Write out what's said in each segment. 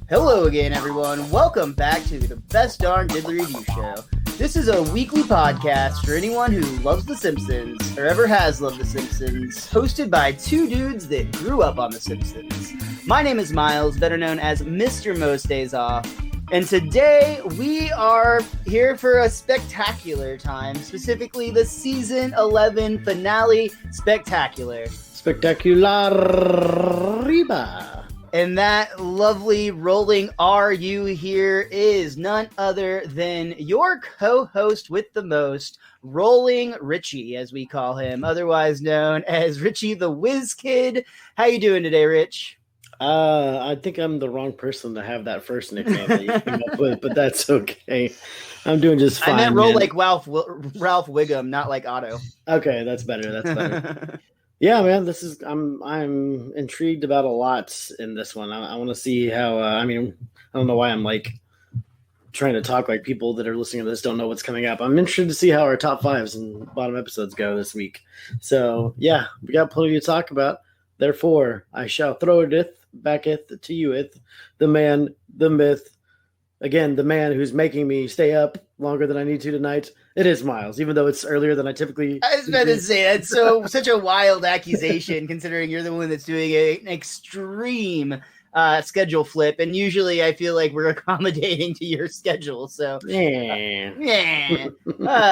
Hello again, everyone. Welcome back to the Best Darn Diddly Review Show. This is a weekly podcast for anyone who loves The Simpsons or ever has loved The Simpsons, hosted by two dudes that grew up on The Simpsons. My name is Miles, better known as Mr. Most Days Off, and today we are here for a spectacular time, specifically the Season 11 finale spectacular. Spectacular. And that lovely rolling R you hear is none other than your co-host with the most, Rolling Richie, as we call him, otherwise known as Richie the Whiz Kid. How you doing today, Rich? I think I'm the wrong person to have that first nickname that you came up with, but that's okay. I'm doing just fine. I meant roll like Ralph Wiggum, not like Otto. Okay, that's better. That's better. Yeah, man, I'm intrigued about a lot in this one. I want to see how. I don't know why I'm like trying to talk like people that are listening to this don't know what's coming up. I'm interested to see how our top fives and bottom episodes go this week. So yeah, we got plenty to talk about. Therefore, I shall throw it back to you, the man, the myth. Again, the man who's making me stay up longer than I need to tonight. It is Miles, even though it's earlier than I typically. I was about to say, that's such a wild accusation, considering you're the one that's doing an extreme schedule flip, and usually I feel like we're accommodating to your schedule. So,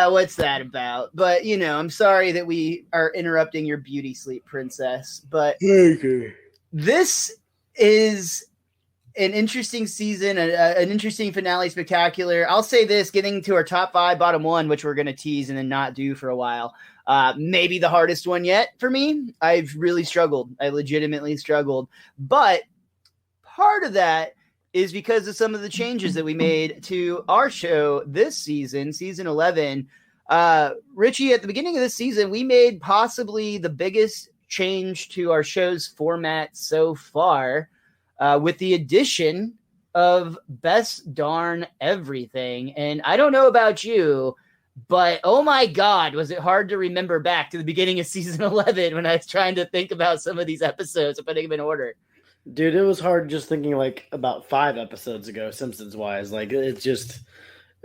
what's that about? But I'm sorry that we are interrupting your beauty sleep, princess. But this is an interesting season, an interesting finale spectacular. I'll say this, getting to our top five, bottom one, which we're going to tease and then not do for a while. Maybe the hardest one yet for me. I've really struggled. I legitimately struggled. But part of that is because of some of the changes that we made to our show this season, season 11. Richie, at the beginning of this season, we made possibly the biggest change to our show's format so far. With the addition of Best Darn Everything. And I don't know about you, but oh my God, was it hard to remember back to the beginning of season 11 when I was trying to think about some of these episodes and putting them in order. Dude, it was hard just thinking like about 5 episodes ago, Simpsons wise. Like it's just,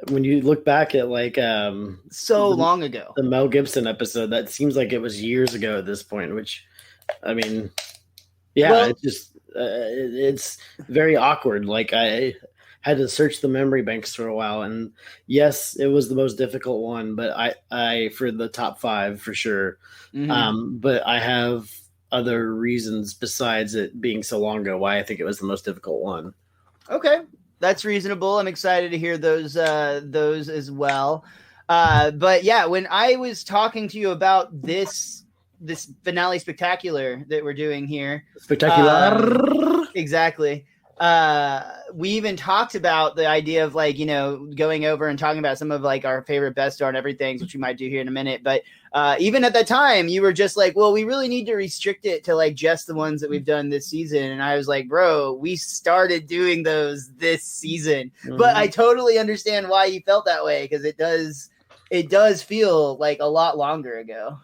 when you look back at like long ago, the Mel Gibson episode, that seems like it was years ago at this point, which it's just, it's very awkward. Like I had to search the memory banks for a while, and yes, it was the most difficult one, but I for the top 5 for sure. Mm-hmm. But I have other reasons besides it being so long ago why I think it was the most difficult one. Okay, that's reasonable. I'm excited to hear those as well. But yeah, when I was talking to you about this finale spectacular that we're doing here. Spectacular. Exactly. We even talked about the idea of going over and talking about some of like our favorite Best Darn Everythings, which we might do here in a minute. But even at that time, you were just like, well, we really need to restrict it to like just the ones that we've done this season. And I was like, bro, we started doing those this season. Mm-hmm. But I totally understand why you felt that way, because it does feel like a lot longer ago.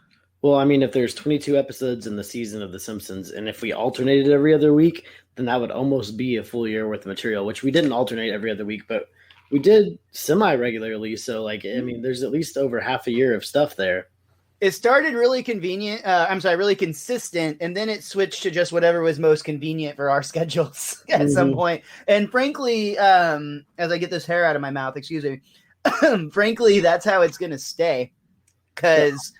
Well, if there's 22 episodes in the season of The Simpsons, and if we alternated every other week, then that would almost be a full year worth of material, which we didn't alternate every other week, but we did semi-regularly. So, there's at least over half a year of stuff there. It started really really consistent, and then it switched to just whatever was most convenient for our schedules at some point. And frankly, as I get this hair out of my mouth, excuse me, frankly, that's how it's going to stay, because...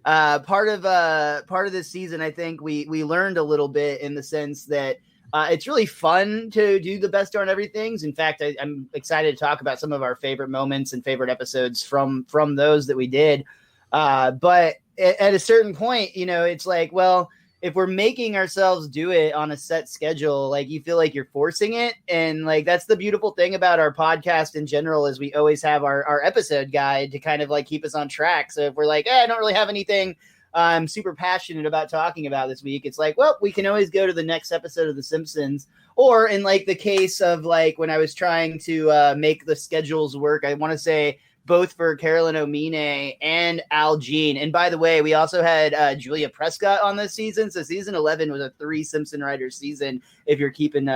part of this season, I think we learned a little bit in the sense that it's really fun to do the Best Darn Everythings. In fact, I'm excited to talk about some of our favorite moments and favorite episodes from those that we did. But at a certain point, it's like, well, if we're making ourselves do it on a set schedule, like you feel like you're forcing it. And like, that's the beautiful thing about our podcast in general, is we always have our episode guide to kind of like keep us on track. So if we're like, I don't really have anything I'm super passionate about talking about this week, it's like, well, we can always go to the next episode of The Simpsons. Or in like the case of like when I was trying to make the schedules work, I want to say both for Carolyn Omine and Al Jean. And by the way, we also had Julia Prescott on this season. So season 11 was a 3 Simpson writers season. If you're keeping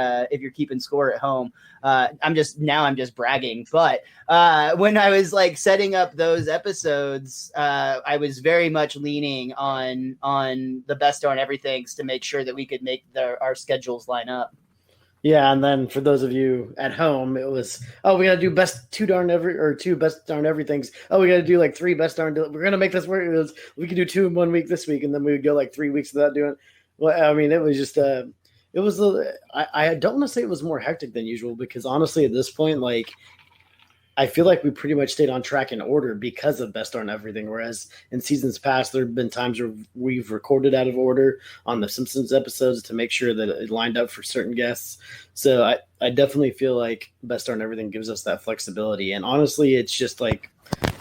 score at home, I'm just bragging. But when I was like setting up those episodes, I was very much leaning on the Best Darn Everythings to make sure that we could make our schedules line up. Yeah, and then for those of you at home, it was, we got to do two Best Darn Everythings. We got to do like 3 Best Darn. We're gonna make this work. We could do 2 in 1 week this week, and then we would go like 3 weeks without doing. Well, I mean, it was just I don't want to say it was more hectic than usual, because honestly, at this point, like, I feel like we pretty much stayed on track in order because of Best Darn Everything. Whereas in seasons past, there have been times where we've recorded out of order on the Simpsons episodes to make sure that it lined up for certain guests. So I definitely feel like Best Darn Everything gives us that flexibility. And honestly, it's just like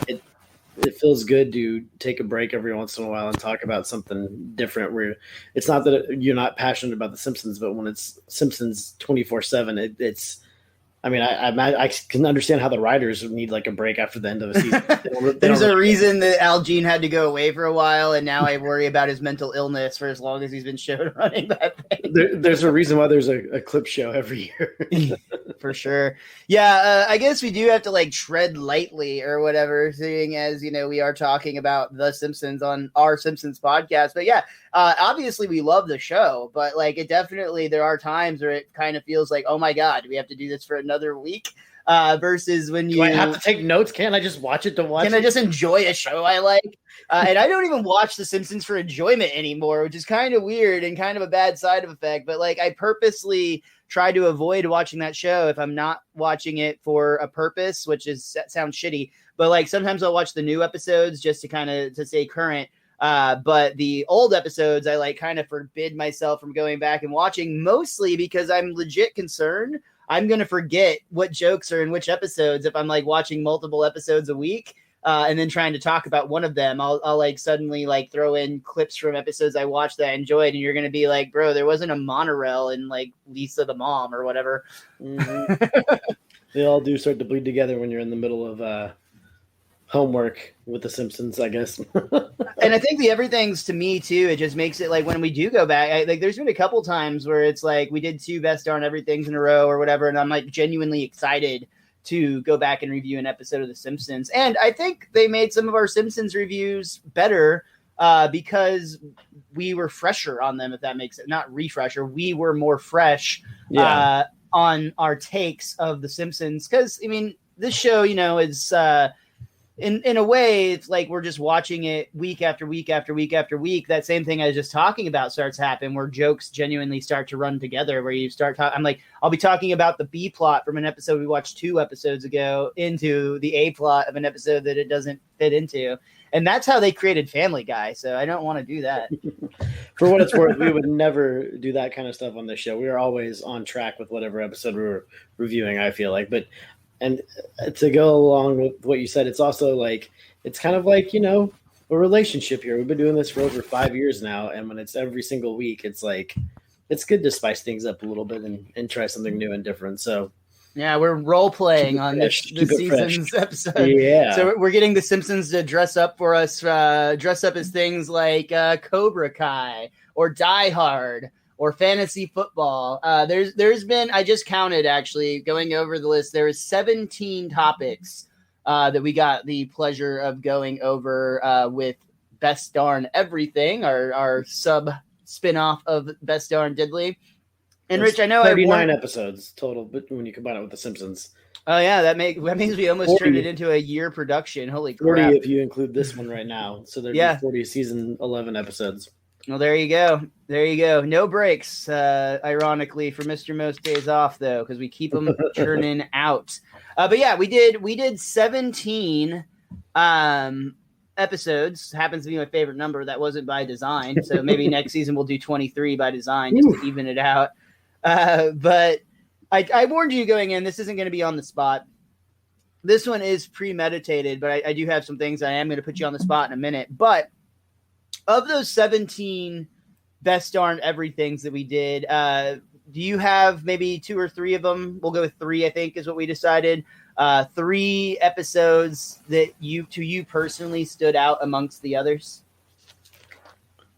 it feels good to take a break every once in a while and talk about something different, where it's not that you're not passionate about the Simpsons, but when it's Simpsons 24/7, it's, I mean, I can understand how the writers need like a break after the end of a season. There's a reason that Al Jean had to go away for a while, and now I worry about his mental illness for as long as he's been shown running that thing. There's a reason why there's a clip show every year. For sure. Yeah, I guess we do have to like tread lightly or whatever, seeing as, we are talking about The Simpsons on our Simpsons podcast. But yeah, obviously we love the show, but like there are times where it kind of feels like, oh my God, do we have to do this for another week? Versus when you have to take notes. Can't I just watch it to watch? Can I just enjoy a show I like? And I don't even watch The Simpsons for enjoyment anymore, which is kind of weird and kind of a bad side effect. But like, I purposely try to avoid watching that show if I'm not watching it for a purpose, which sounds shitty. But like, sometimes I'll watch the new episodes just to stay current. But the old episodes, I like kind of forbid myself from going back and watching, mostly because I'm legit concerned I'm going to forget what jokes are in which episodes if I'm like watching multiple episodes a week and then trying to talk about one of them. I'll like suddenly like throw in clips from episodes I watched that I enjoyed, and you're going to be like, bro, there wasn't a monorail in like Lisa the Mom or whatever. Mm-hmm. They all do start to bleed together when you're in the middle of homework with The Simpsons, I guess. And I think the everything's, to me too, it just makes it like when we do go back, like there's been a couple times where it's like we did 2 Best Darn Everythings in a row or whatever, and I'm like genuinely excited to go back and review an episode of The Simpsons. And I think they made some of our Simpsons reviews better because we were fresher on them, if that makes it, not refresher. We were more fresh on our takes of The Simpsons. Because, I mean, this show, is in a way, it's like we're just watching it week after week after week after week. That same thing I was just talking about starts happening, where jokes genuinely start to run together, where you start talking. I'm like, I'll be talking about the B plot from an episode we watched 2 episodes ago into the A plot of an episode that it doesn't fit into. And that's how they created Family Guy. So I don't want to do that. For what it's worth, we would never do that kind of stuff on this show. We are always on track with whatever episode we were reviewing, I feel like. And to go along with what you said, it's also like, it's kind of like, a relationship here. We've been doing this for over 5 years now. And when it's every single week, it's like, it's good to spice things up a little bit and try something new and different. So yeah, we're role playing on this season's episode. Yeah. So we're getting the Simpsons to dress up for us, dress up as things like Cobra Kai or Die Hard or fantasy football. There's been, I just counted actually going over the list, there was 17 topics that we got the pleasure of going over with Best Darn Everything, our sub spinoff of Best Darn Diddley. And Rich, I know 39 episodes total, but when you combine it with The Simpsons. Oh yeah, that means we almost 40, turned it into a year production. Holy crap. 40 if you include this one right now. So there'd be 40 season 11 episodes. Well, there you go. No breaks, ironically, for Mr. Most Days Off, though, because we keep them churning out. But yeah, we did 17 episodes. Happens to be my favorite number. That wasn't by design. So maybe next season we'll do 23 by design just to even it out. But I warned you going in, this isn't going to be on the spot. This one is premeditated, but I do have some things I am going to put you on the spot in a minute. But of those 17 Best Darn Everythings that we did, do you have maybe 2 or 3 of them? We'll go with 3, I think, is what we decided. 3 episodes that to you personally stood out amongst the others?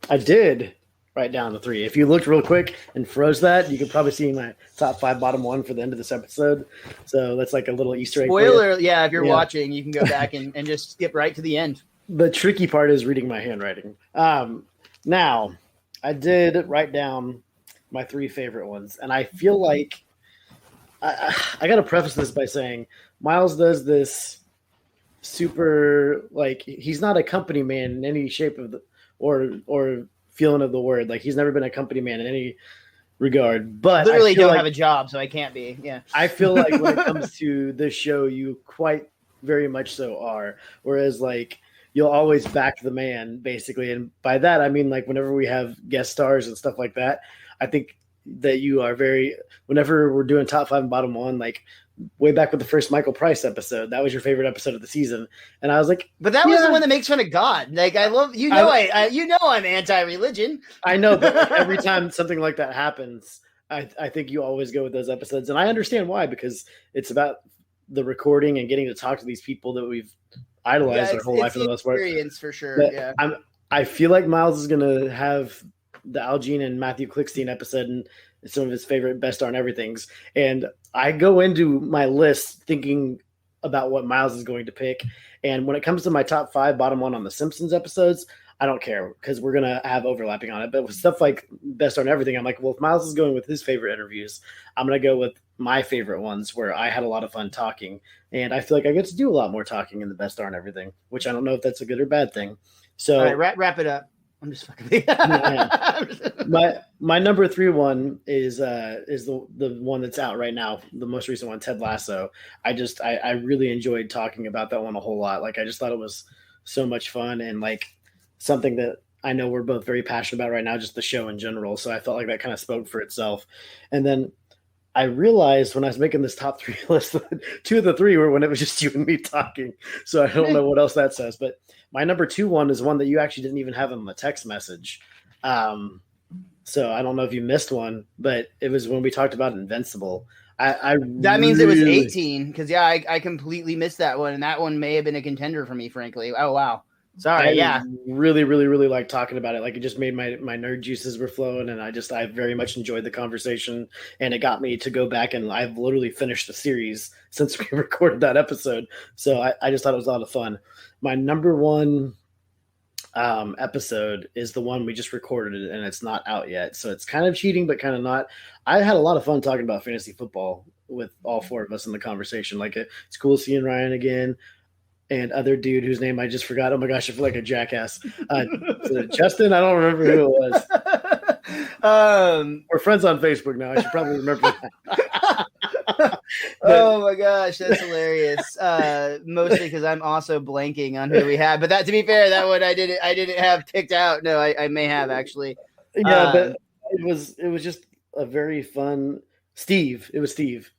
I did write down the 3. If you looked real quick and froze that, you could probably see my top 5, bottom 1 for the end of this episode. So that's like a little Easter egg. Spoiler, yeah, if you're watching, you can go back and just skip right to the end. The tricky part is reading my handwriting. Now, I did write down my 3 favorite ones, and I feel like I got to preface this by saying Miles does this super, like, he's not a company man in any shape of the or feeling of the word. Like, he's never been a company man in any regard. But literally don't have a job, so I can't be. Yeah, I feel like when it comes to this show, you quite very much so are. Whereas, like, you'll always back the man, basically. And by that, I mean, like, whenever we have guest stars and stuff like that, I think that you are whenever we're doing top 5 and bottom 1, like way back with the first Michael Price episode, that was your favorite episode of the season. And I was like, but that was the one that makes fun of God. Like, I love, I'm anti-religion. I know, but every time something like that happens, I think you always go with those episodes. And I understand why, because it's about the recording and getting to talk to these people that we've idolized our whole life for the most part. Experience for sure. But yeah. I feel like Miles is going to have the Al Jean and Matthew Klickstein episode and some of his favorite best darn everythings. And I go into my list thinking about what Miles is going to pick. And when it comes to my top 5, bottom 1 on the Simpsons episodes, I don't care because we're going to have overlapping on it. But with stuff like best darn everything, I'm like, well, if Miles is going with his favorite interviews, I'm going to go with my favorite ones where I had a lot of fun talking. And I feel like I get to do a lot more talking in the best darn everything, which I don't know if that's a good or bad thing. So all right, wrap it up. I'm just fucking. My number 3 one is the one that's out right now, the most recent one, Ted Lasso. I really enjoyed talking about that one a whole lot. Like, I just thought it was so much fun and like something that I know we're both very passionate about right now, just the show in general. So I felt like that kind of spoke for itself. And then I realized when I was making this top 3 list, 2 of the 3 were when it was just you and me talking. So I don't know what else that says, but my number 2 one is one that you actually didn't even have on the text message. So I don't know if you missed one, but it was when we talked about Invincible. That means it was 18 because I completely missed that one, and that one may have been a contender for me, frankly. Oh wow, sorry. I really, really, really like talking about it. Like, it just made my nerd juices were flowing, and I very much enjoyed the conversation, and it got me to go back, and I've literally finished the series since we recorded that episode. So I just thought it was a lot of fun. My number 1 episode is the one we just recorded, and it's not out yet. So it's kind of cheating, but kind of not. I had a lot of fun talking about fantasy football with all 4 of us in the conversation. Like, it's cool seeing Ryan again and other dude whose name I just forgot. Oh my gosh, I feel like a jackass. Justin, I don't remember who it was. We're friends on Facebook now. I should probably remember that. Oh my gosh, that's hilarious. Mostly because I'm also blanking on who we had. But that, to be fair, that one I didn't have picked out. No, I may have actually. Yeah, but it was just a very fun. Steve. It was Steve.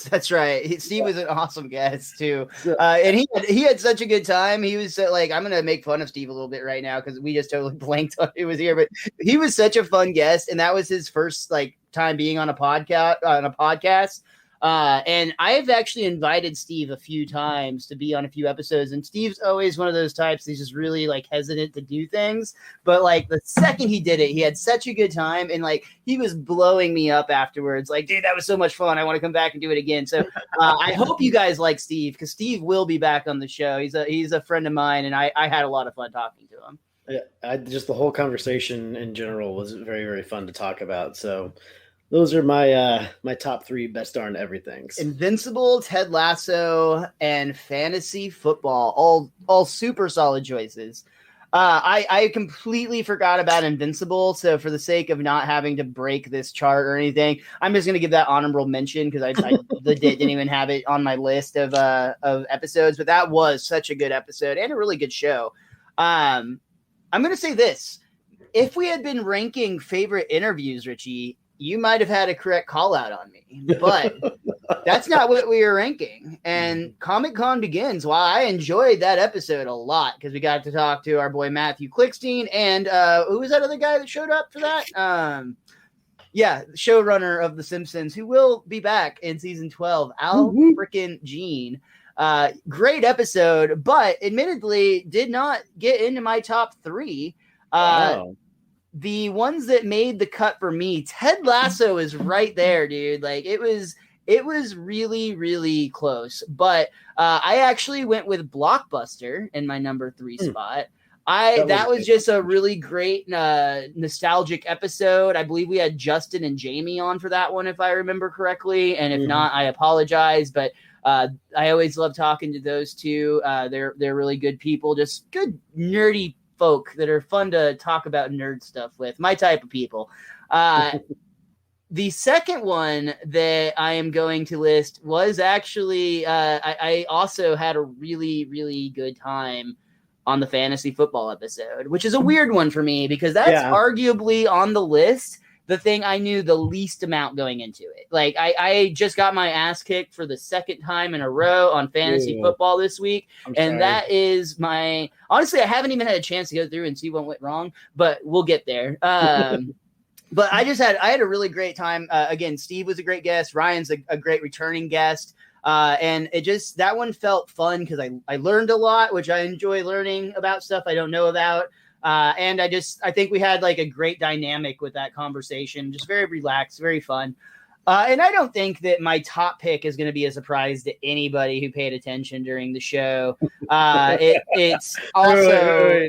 That's right. Steve was an awesome guest too, and he had such a good time. He was like, I'm gonna make fun of Steve a little bit right now because we just totally blanked on who was here, but he was such a fun guest, and that was his first like time being on a podcast. And I've actually invited Steve a few times to be on a few episodes, and Steve's always one of those types. He's just really like hesitant to do things, but like the second he did it, he had such a good time, and like he was blowing me up afterwards. Like, dude, that was so much fun. I want to come back and do it again. So I hope you guys like Steve, because Steve will be back on the show. He's a friend of mine, and I had a lot of fun talking to him. Yeah, just the whole conversation in general was very, very fun to talk about. So those are my top 3 best darn everythings. Invincible, Ted Lasso, and fantasy football. All super solid choices. I completely forgot about Invincible, so for the sake of not having to break this chart or anything, I'm just going to give that honorable mention because I didn't even have it on my list of episodes. But that was such a good episode and a really good show. I'm going to say this. If we had been ranking favorite interviews, Richie, you might have had a correct call out on me, but that's not what we were ranking. And Comic Con Begins, while I enjoyed that episode a lot because we got to talk to our boy Matthew Klickstein and who was that other guy that showed up for that? showrunner of The Simpsons, who will be back in season 12, Al freaking Jean. Great episode, but admittedly did not get into my top 3. Wow. The ones that made the cut for me, Ted Lasso is right there, dude. Like it was really, really close. But I actually went with Blockbuster in my number 3 spot. That was just a really great nostalgic episode. I believe we had Justin and Jamie on for that one, if I remember correctly. And if not, I apologize. But I always love talking to those two. They're really good people, just good nerdy folk that are fun to talk about nerd stuff with. My type of people. The second one that I am going to list was actually I also had a really, really good time on the fantasy football episode, which is a weird one for me because that's arguably on the list the thing I knew the least amount going into it. Like I just got my ass kicked for the second time in a row on fantasy football this week. That is honestly, I haven't even had a chance to go through and see what went wrong, but we'll get there. But I had a really great time. Again, Steve was a great guest. Ryan's a great returning guest. And that one felt fun because I learned a lot, which I enjoy learning about stuff I don't know about. And I think we had like a great dynamic with that conversation, just very relaxed, very fun. And I don't think that my top pick is going to be a surprise to anybody who paid attention during the show. It's also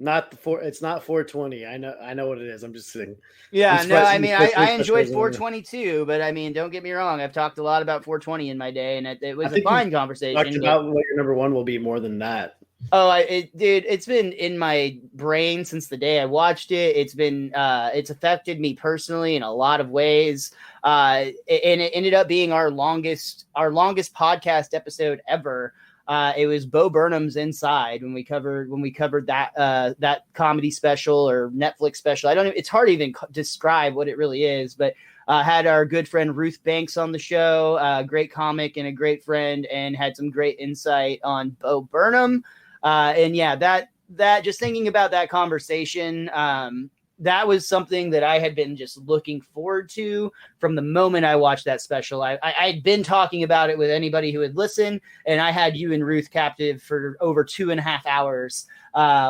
it's not 420. I know what it is. I'm just saying. Yeah, no, I mean, I enjoyed 420 too, but I mean, don't get me wrong. I've talked a lot about 420 in my day, and it was a fine conversation. Talked about what your number 1 will be more than that. Oh, dude, it's been in my brain since the day I watched it. It's affected me personally in a lot of ways. And it ended up being our longest podcast episode ever. It was Bo Burnham's Inside when we covered that comedy special or Netflix special. It's hard to even describe what it really is, but had our good friend Ruth Banks on the show, a great comic and a great friend, and had some great insight on Bo Burnham. And yeah, that just thinking about that conversation, that was something that I had been just looking forward to from the moment I watched that special. I'd been talking about it with anybody who would listen, and I had you and Ruth captive for over 2.5 hours,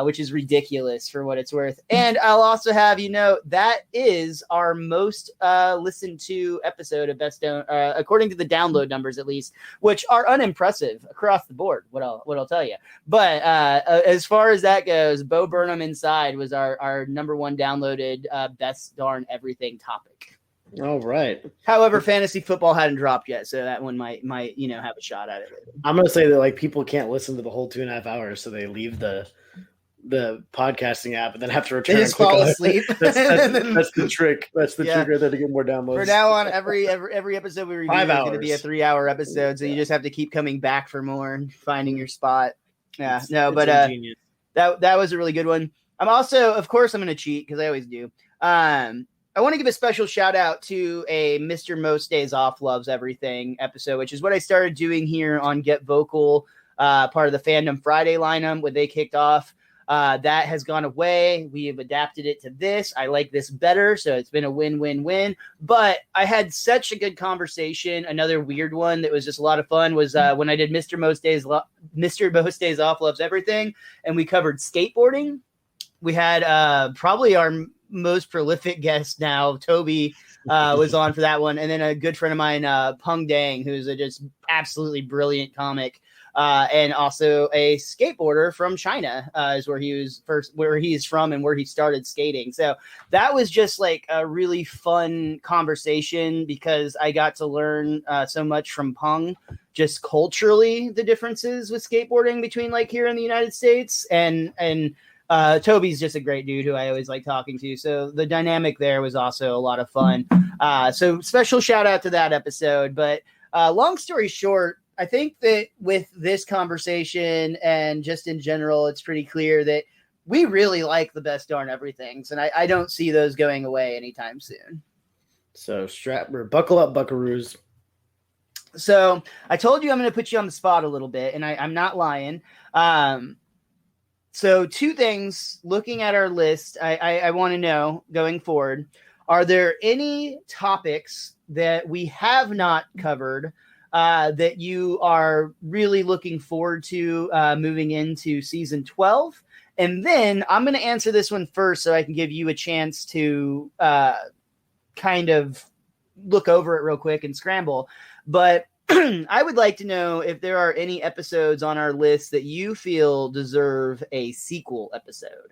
which is ridiculous for what it's worth. And I'll also have that is our most listened to episode of Best according to the download numbers, at least, which are unimpressive across the board. What I'll tell you. But as far as that goes, Bo Burnham Inside was our number 1 downloaded best darn everything topic. All right. However, fantasy football hadn't dropped yet, so that one might have a shot at it. I'm gonna say that like people can't listen to the whole 2.5 hours, so they leave the podcasting app and then have to return. They just fall asleep. That's the trick. That's the trick right there to get more downloads. For now on, every episode we review is going to be a 3-hour episode, so you just have to keep coming back for more and finding your spot. Yeah, that was a really good one. I'm also, of course, I'm going to cheat because I always do. I want to give a special shout out to a Mr. Most Days Off Loves Everything episode, which is what I started doing here on Get Vocal, part of the Fandom Friday lineup when they kicked off. That has gone away. We have adapted it to this. I like this better, so it's been a win-win-win. But I had such a good conversation. Another weird one that was just a lot of fun was when I did Mr. Most Days Off Loves Everything, and we covered skateboarding. We had probably our most prolific guest now, Toby, was on for that one, and then a good friend of mine, Peng Dang, who's a just absolutely brilliant comic. And also a skateboarder from China is where he's from and where he started skating. So that was just like a really fun conversation because I got to learn so much from Peng, just culturally the differences with skateboarding between like here in the United States and Toby's just a great dude who I always like talking to. So the dynamic there was also a lot of fun. So special shout out to that episode. But long story short, I think that with this conversation and just in general, it's pretty clear that we really like the best darn everythings. And I don't see those going away anytime soon. So buckle up, buckaroos. So I told you I'm going to put you on the spot a little bit, and I'm not lying. So 2 things looking at our list, I want to know going forward. are there any topics that we have not covered that you are really looking forward to moving into season 12? And then I'm going to answer this one first so I can give you a chance to kind of look over it real quick and scramble. But I would like to know if there are any episodes on our list that you feel deserve a sequel episode.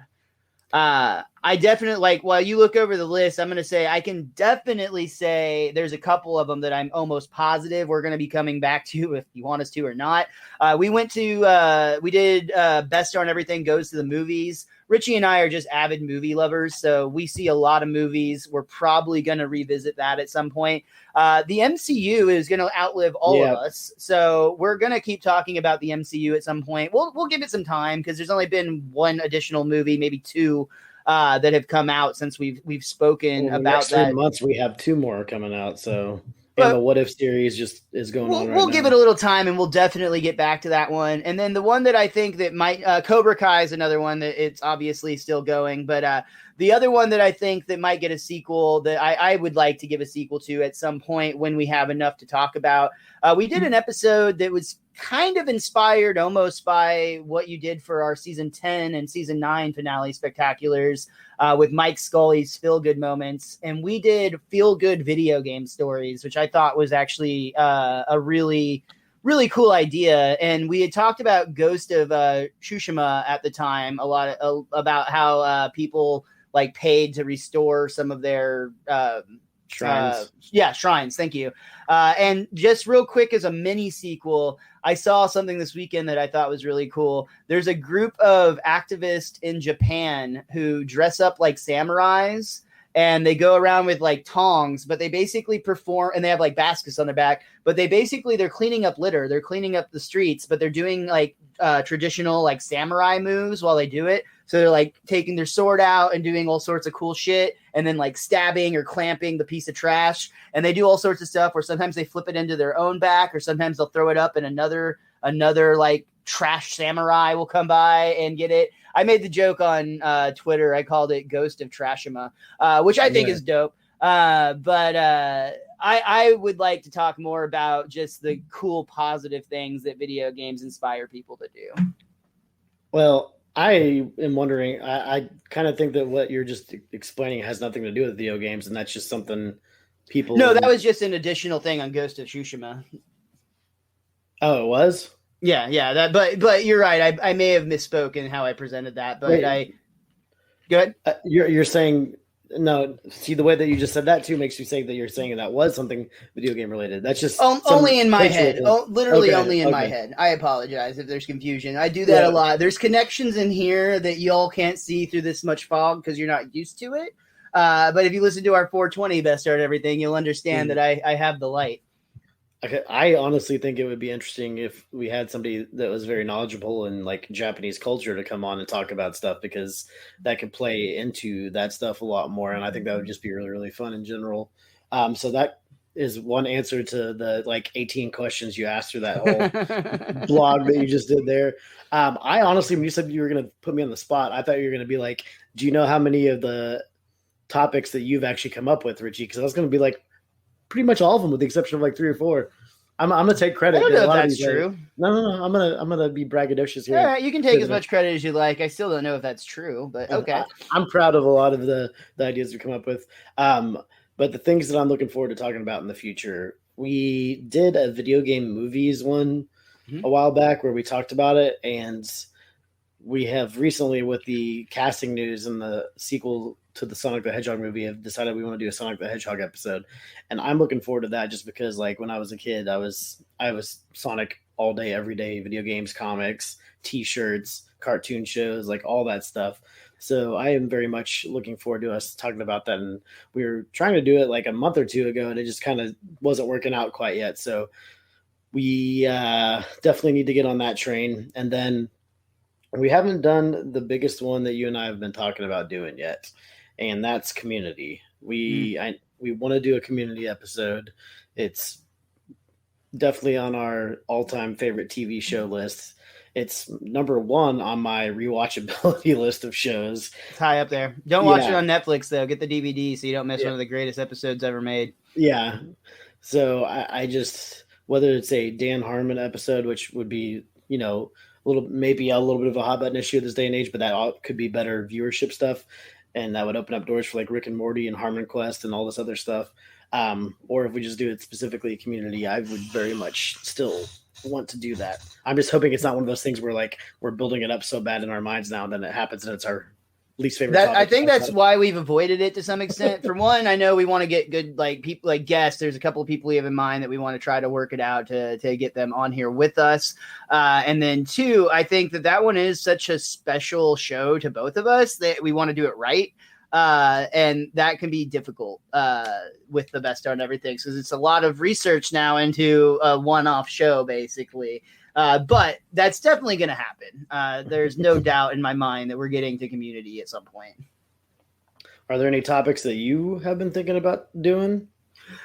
I definitely, like, while you look over the list, I'm going to say I can definitely say there's a couple of them that I'm almost positive we're going to be coming back to if you want us to or not. We did Best Star and Everything Goes to the Movies. Richie and I are just avid movie lovers, so we see a lot of movies. We're probably going to revisit that at some point. The MCU is going to outlive all of us, so we're going to keep talking about the MCU at some point. We'll give it some time because there's only been one additional movie, maybe two, that have come out since we've spoken about that. 3 months we have 2 more coming out, so. And the What If series just is going on right now. We'll give it a little time, and we'll definitely get back to that one. And then the one that I think that might Cobra Kai is another one that it's obviously still going. But the other one that I think that might get a sequel that I would like to give a sequel to at some point when we have enough to talk about. We did an episode that was kind of inspired almost by what you did for our season 10 and season 9 finale spectaculars with Mike Scully's Feel Good Moments. And we did Feel Good video game stories, which I thought was actually a really, really cool idea. And we had talked about Ghost of Tsushima at the time, a lot about how people like paid to restore some of their shrines. Shrines. Thank you. And just real quick as a mini sequel, I saw something this weekend that I thought was really cool. There's a group of activists in Japan who dress up like samurais, and they go around with like tongs, but they basically perform, and they have like baskets on their back, but they're cleaning up litter. They're cleaning up the streets, but they're doing like traditional like samurai moves while they do it. So they're like taking their sword out and doing all sorts of cool shit, and then like stabbing or clamping the piece of trash. And they do all sorts of stuff where sometimes they flip it into their own back, or sometimes they'll throw it up and another like trash samurai will come by and get it. I made the joke on Twitter. I called it Ghost of Trashima, which I think is dope. But I would like to talk more about just the cool, positive things that video games inspire people to do. Well, I am wondering, I kind of think that what you're just explaining has nothing to do with video games, and that's just something people... No, that was just an additional thing on Ghost of Tsushima. Oh, it was? Yeah. But you're right. I may have misspoken how I presented that, but Wait, go ahead. You're saying... No, see, the way that you just said that too makes you say that you're saying that was something video game related. That's just only in my head. Literally only in my head. I apologize if there's confusion. I do that a lot. There's connections in here that y'all can't see through this much fog because you're not used to it. But if you listen to our 420 Best Start Everything, you'll understand that I have the light. Okay, I honestly think it would be interesting if we had somebody that was very knowledgeable in like Japanese culture to come on and talk about stuff, because that could play into that stuff a lot more. And I think that would just be really, really fun in general. So that is one answer to the like 18 questions you asked through that whole blog that you just did there. I honestly, when you said you were going to put me on the spot, I thought you were going to be like, do you know how many of the topics that you've actually come up with, Richie? Because I was going to be like, pretty much all of them, with the exception of like 3 or 4. I'm gonna take credit. I don't know if that's true. No. I'm gonna be braggadocious here. All right, you can take as much credit as you like. I still don't know if that's true, but okay. I'm proud of a lot of the ideas we come up with. But the things that I'm looking forward to talking about in the future, we did a video game movies one a while back where we talked about it, and we have recently, with the casting news and the sequel to the Sonic the Hedgehog movie, have decided we want to do a Sonic the Hedgehog episode. And I'm looking forward to that just because, like, when I was a kid, I was Sonic all day, every day, video games, comics, t-shirts, cartoon shows, like all that stuff. So I am very much looking forward to us talking about that. And we were trying to do it like a month or 2 ago, and it just kind of wasn't working out quite yet. So we definitely need to get on that train. And then we haven't done the biggest one that you and I have been talking about doing yet, and that's Community. We want to do a Community episode. It's definitely on our all-time favorite TV show list, it's number one on my rewatchability list of shows. It's high up there. Don't watch it on Netflix though. Get the DVD so you don't miss one of the greatest episodes ever made. Yeah. So I just, whether it's a Dan Harmon episode, which would be, maybe a little bit of a hot button issue this day and age, but that could be better viewership stuff. And that would open up doors for like Rick and Morty and Harmon Quest and all this other stuff. Or if we just do it specifically Community, I would very much still want to do that. I'm just hoping it's not one of those things where like we're building it up so bad in our minds now, and then it happens and it's our least favorite topic. I think that's why we've avoided it to some extent. For one, I know we want to get good people like guests. There's a couple of people we have in mind that we want to try to work it out to get them on here with us. And then two, I think that one is such a special show to both of us that we want to do it right. And that can be difficult with the best on everything, because it's a lot of research now into a one-off show basically. But that's definitely going to happen. There's no doubt in my mind that we're getting to Community at some point. Are there any topics that you have been thinking about doing?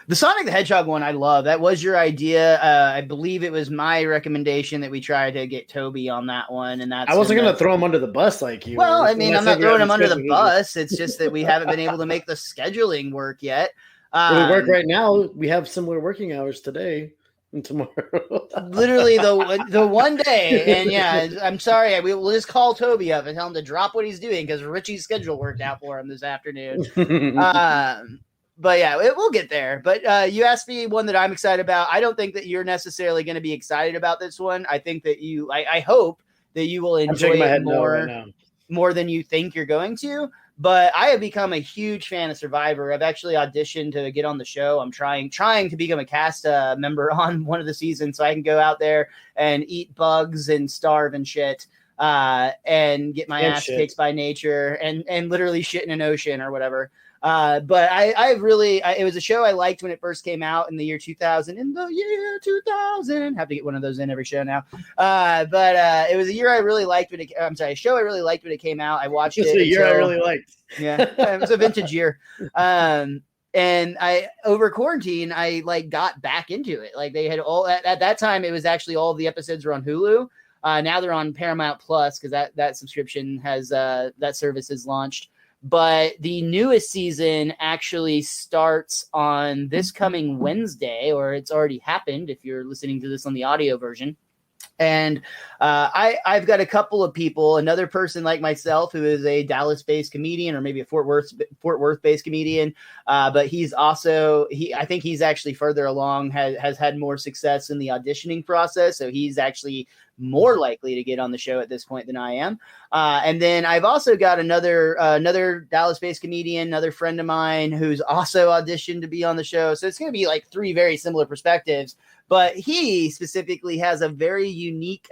The Sonic the Hedgehog one I love. That was your idea. I believe it was my recommendation that we try to get Toby on that one. And that's I wasn't going to throw him under the bus like you. Well, I mean, I'm not throwing him under the bus. It's just that we haven't been able to make the scheduling work yet. We work right now. We have similar working hours today and tomorrow. Literally the one day. And yeah, I'm sorry. We'll just call Toby up and tell him to drop what he's doing because Richie's schedule worked out for him this afternoon. But yeah, we'll get there. But you asked me one that I'm excited about. I don't think that you're necessarily going to be excited about this one. I think that I hope that you will enjoy it more than you think you're going to. But I have become a huge fan of Survivor. I've actually auditioned to get on the show. I'm trying to become a cast member on one of the seasons so I can go out there and eat bugs and starve and shit and get my ass kicked by nature and literally shit in an ocean or whatever. But it was a show I liked when it first came out in the year 2000. In the year 2000, have to get one of those in every show now. But it was a year I really liked when a show I really liked when it came out. I watched it. It's a year I really liked. Yeah, it was a vintage year. And I over quarantine, I got back into it. Like they had all at that time, it was actually all of the episodes were on Hulu. Now they're on Paramount Plus because that subscription has that service is launched. But the newest season actually starts on this coming Wednesday, or it's already happened if you're listening to this on the audio version. And I've got a couple of people, another person like myself who is a Dallas-based comedian or maybe a Fort Worth-based comedian. But he's also, I think he's actually further along, has had more success in the auditioning process. So he's actually more likely to get on the show at this point than I am. And then I've also got another Dallas-based comedian, another friend of mine who's also auditioned to be on the show. So it's going to be like three very similar perspectives. But he specifically has a very unique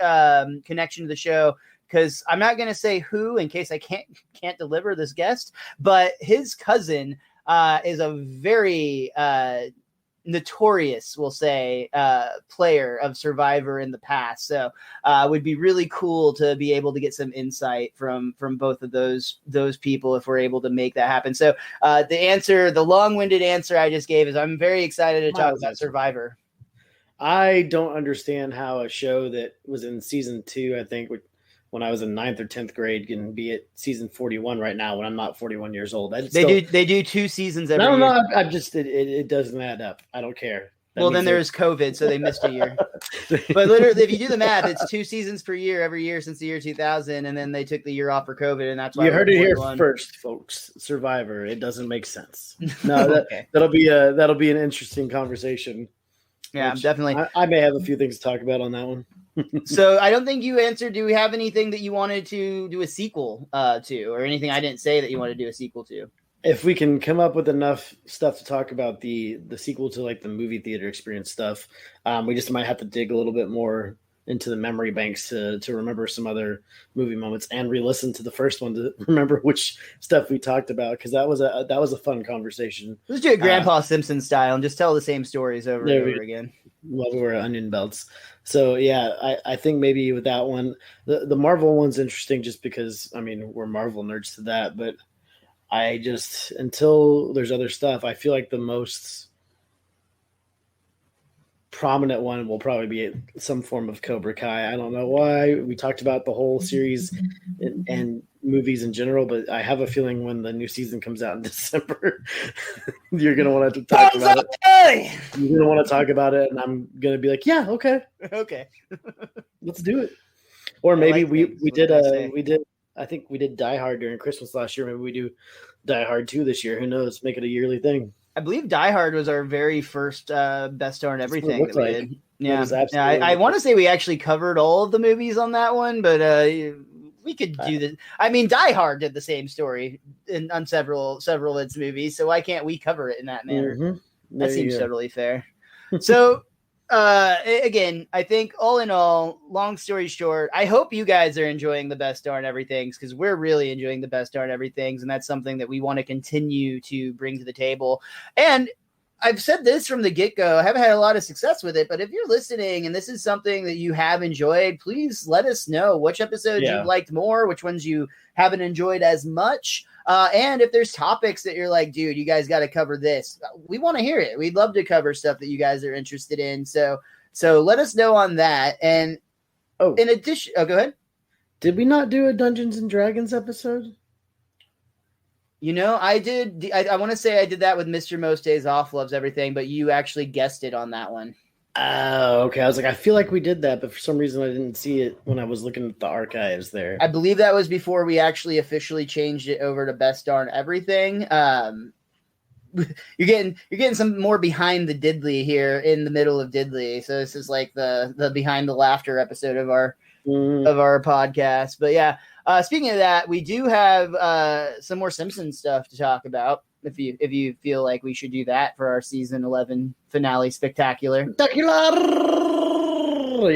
connection to the show because I'm not going to say who in case I can't deliver this guest, but his cousin is a very notorious, we'll say, player of Survivor in the past. So it would be really cool to be able to get some insight from both of those people if we're able to make that happen. So the long-winded answer I just gave is I'm very excited to talk about Survivor. I don't understand how a show that was in season 2, I think, when I was in 9th or 10th grade, can be at season 41 right now when I'm not 41 years old. They do 2 seasons every year. No, I'm just it doesn't add up. I don't care. Well, then there's COVID, so they missed a year. But literally, if you do the math, it's 2 seasons per year every year since the year 2000, and then they took the year off for COVID, and that's why you heard it here first, folks. Survivor, it doesn't make sense. No, okay. that'll be an interesting conversation. Yeah, definitely. I may have a few things to talk about on that one. So I don't think you answered. Do we have anything that you wanted to do a sequel to, or anything I didn't say that you want to do a sequel to? If we can come up with enough stuff to talk about the sequel to like the movie theater experience stuff, we just might have to dig a little bit more into the memory banks to remember some other movie moments and re-listen to the first one to remember which stuff we talked about, because that was a fun conversation. Let's do it Grandpa Simpson style and just tell the same stories over and over again. While we were onion belts. So yeah, I think maybe with that one, the Marvel one's interesting just because we're Marvel nerds to that, but I just, until there's other stuff, I feel like the most prominent one will probably be some form of Cobra Kai. I don't know why. We talked about the whole series and movies in general, but I have a feeling when the new season comes out in December, you're going to want to talk about it. You're going to want to talk about it, and I'm going to be like, yeah, okay. Okay. Let's do it. Or maybe we did I think we did Die Hard during Christmas last year. Maybe we do Die Hard 2 this year. Who knows? Make it a yearly thing. I believe Die Hard was our very first Best Darn Everything that we did. Yeah, I want to say we actually covered all of the movies on that one, but we could do this. I mean, Die Hard did the same story on several of its movies, so why can't we cover it in that manner? Mm-hmm. That seems totally fair. So, again, I think all in all, long story short, I hope you guys are enjoying the Best Darn Everythings, because we're really enjoying the Best Darn Everythings, and that's something that we want to continue to bring to the table. And I've said this from the get-go. I haven't had a lot of success with it, but if you're listening and this is something that you have enjoyed, please let us know which episodes you liked more, which ones you haven't enjoyed as much. And if there's topics that you're like, dude, you guys got to cover this, we want to hear it. We'd love to cover stuff that you guys are interested in. So let us know on that. And in addition, go ahead. Did we not do a Dungeons and Dragons episode? You know, I did. I want to say I did that with Mr. Most Days Off Loves Everything, but you actually guessed it on that one. Oh, okay. I was like, I feel like we did that, but for some reason I didn't see it when I was looking at the archives there. I believe that was before we actually officially changed it over to Best Darn Everything. You're getting some more behind the diddly here in the middle of diddly. So this is like the behind the laughter episode of our podcast. But yeah, speaking of that, we do have some more Simpsons stuff to talk about. If you feel like we should do that for our season 11 finale spectacular. We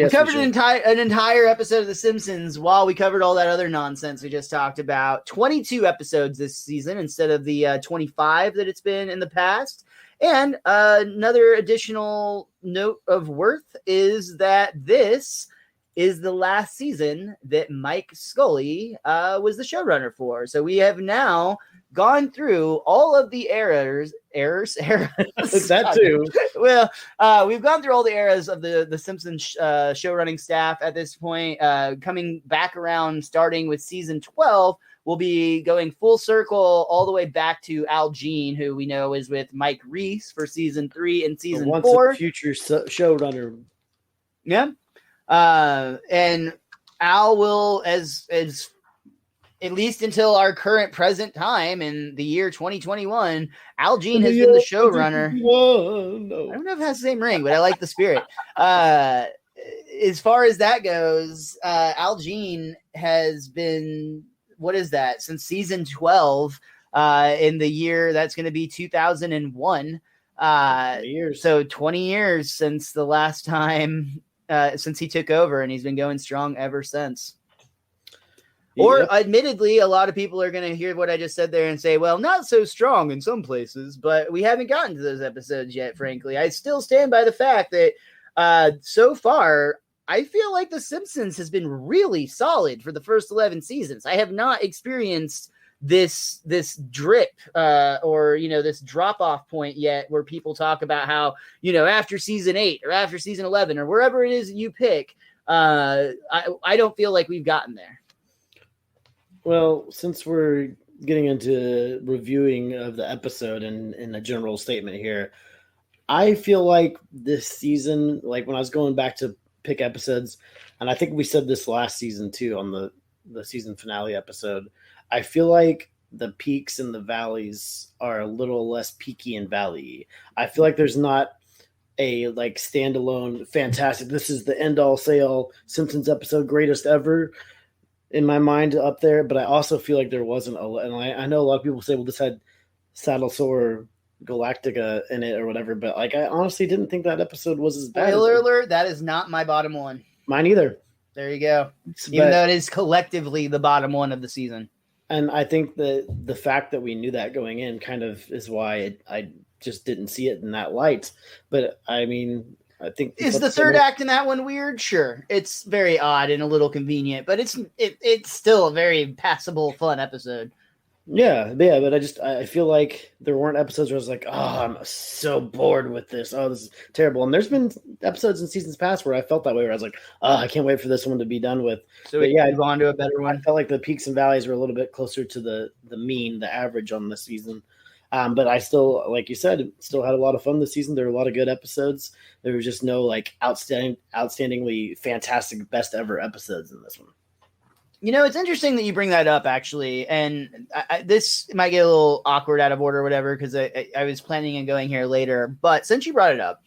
covered an entire episode of The Simpsons while we covered all that other nonsense we just talked about. 22 episodes this season instead of the 25 that it's been in the past. And another additional note of worth is that this is the last season that Mike Scully was the showrunner for. So we have now gone through all of the errors. That too. Well, we've gone through all the eras of the Simpsons show running staff at this point. Coming back around, starting with season 12, we'll be going full circle all the way back to Al Jean, who we know is with Mike Reese for season 3 and season 4. Future showrunner. Yeah. And Al will, as at least until our current present time in the year 2021, Al Jean has been the showrunner. I don't know if it has the same ring, but I like the spirit. As far as that goes, Al Jean has been, what is that, since season 12 in the year that's going to be 2001. 20 years. So 20 years since the last time, since he took over, and he's been going strong ever since. Or, admittedly, a lot of people are going to hear what I just said there and say, well, not so strong in some places, but we haven't gotten to those episodes yet, frankly. I still stand by the fact that so far, I feel like The Simpsons has been really solid for the first 11 seasons. I have not experienced this drip or, this drop-off point yet where people talk about how, after season 8 or after season 11 or wherever it is that you pick, I don't feel like we've gotten there. Well, since we're getting into reviewing of the episode and a general statement here, I feel like this season, like when I was going back to pick episodes, and I think we said this last season too on the season finale episode, I feel like the peaks and the valleys are a little less peaky and valley. I feel like there's not a standalone fantastic, this is the end all say all Simpsons episode, greatest ever in my mind up there, but I also feel like there wasn't and I know a lot of people say, well, this had Saddle Sore Galactica in it or whatever, but I honestly didn't think that episode was as bad. Spoiler alert, that is not my bottom one. Mine either. There you go. Even though it is collectively the bottom one of the season. And I think that the fact that we knew that going in kind of is why I just didn't see it in that light. But I mean, I think is the third act in that one weird? Sure, it's very odd and a little convenient, but it's still a very passable, fun episode. Yeah, but I feel like there weren't episodes where I was like, oh, I'm so bored with this. Oh, this is terrible. And there's been episodes in seasons past where I felt that way, where I was like, oh, I can't wait for this one to be done with. So we move on to a better one. I felt like the peaks and valleys were a little bit closer to the mean, the average on the season. But I still, like you said, still had a lot of fun this season. There were a lot of good episodes. There was just no like outstandingly fantastic best ever episodes in this one. It's interesting that you bring that up, actually. And this might get a little awkward out of order or whatever, because I was planning on going here later. But since you brought it up,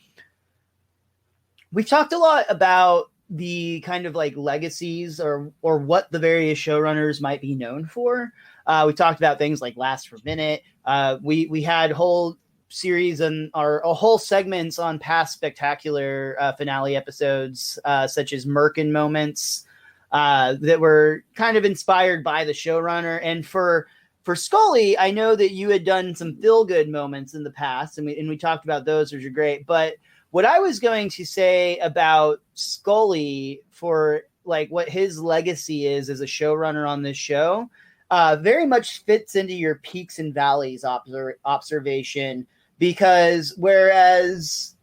we've talked a lot about the kind of like legacies or what the various showrunners might be known for. We talked about things like Last for Minute. We had whole series and whole segments on past spectacular finale episodes, such as Merkin moments. That were kind of inspired by the showrunner. And for Scully, I know that you had done some feel-good moments in the past, and we talked about those, which are great. But what I was going to say about Scully for like what his legacy is as a showrunner on this show, very much fits into your peaks and valleys observation, because whereas,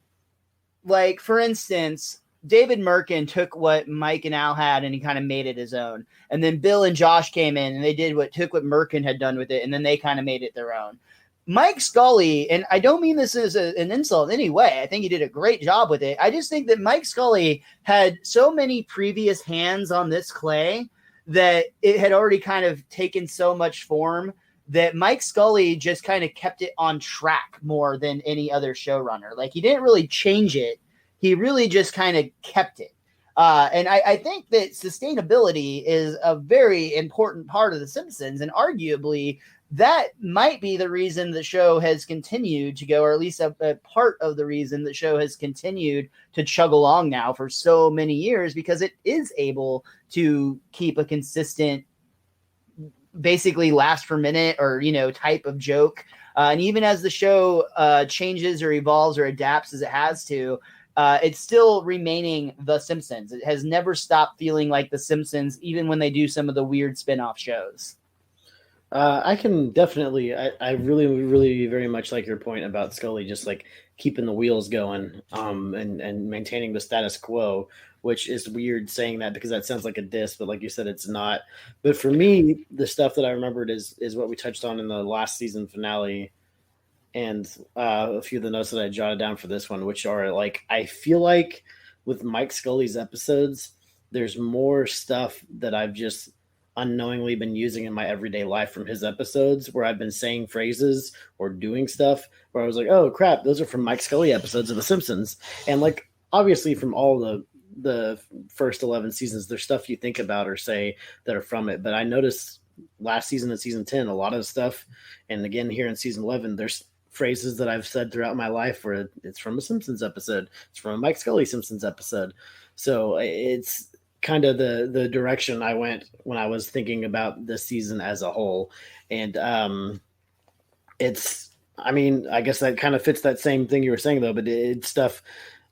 like, for instance, David Merkin took what Mike and Al had and he kind of made it his own. And then Bill and Josh came in and they took what Merkin had done with it, and then they kind of made it their own. Mike Scully, and I don't mean this as an insult in any way, I think he did a great job with it. I just think that Mike Scully had so many previous hands on this clay that it had already kind of taken so much form that Mike Scully just kind of kept it on track more than any other showrunner. Like, he didn't really change it. He really just kind of kept it. And I think that sustainability is a very important part of The Simpsons, and arguably that might be the reason the show has continued to go, or at least a part of the reason the show has continued to chug along now for so many years, because it is able to keep a consistent, basically last for minute or, type of joke. And even as the show changes or evolves or adapts as it has to, it's still remaining The Simpsons. It has never stopped feeling like The Simpsons, even when they do some of the weird spin-off shows. I can definitely, I really, really very much like your point about Scully just like keeping the wheels going and maintaining the status quo, which is weird saying that because that sounds like a diss, but like you said, it's not. But for me, the stuff that I remembered is what we touched on in the last season finale, and a few of the notes that I jotted down for this one, which are like, I feel like with Mike Scully's episodes, there's more stuff that I've just unknowingly been using in my everyday life from his episodes, where I've been saying phrases or doing stuff where I was like, oh crap, those are from Mike Scully episodes of The Simpsons. And like, obviously from all the first 11 seasons, there's stuff you think about or say that are from it. But I noticed last season and season 10, a lot of stuff. And again, here in season 11, there's phrases that I've said throughout my life where it's from a Simpsons episode. It's from a Mike Scully Simpsons episode. So it's kind of the direction I went when I was thinking about this season as a whole. And I guess that kind of fits that same thing you were saying though, but it's stuff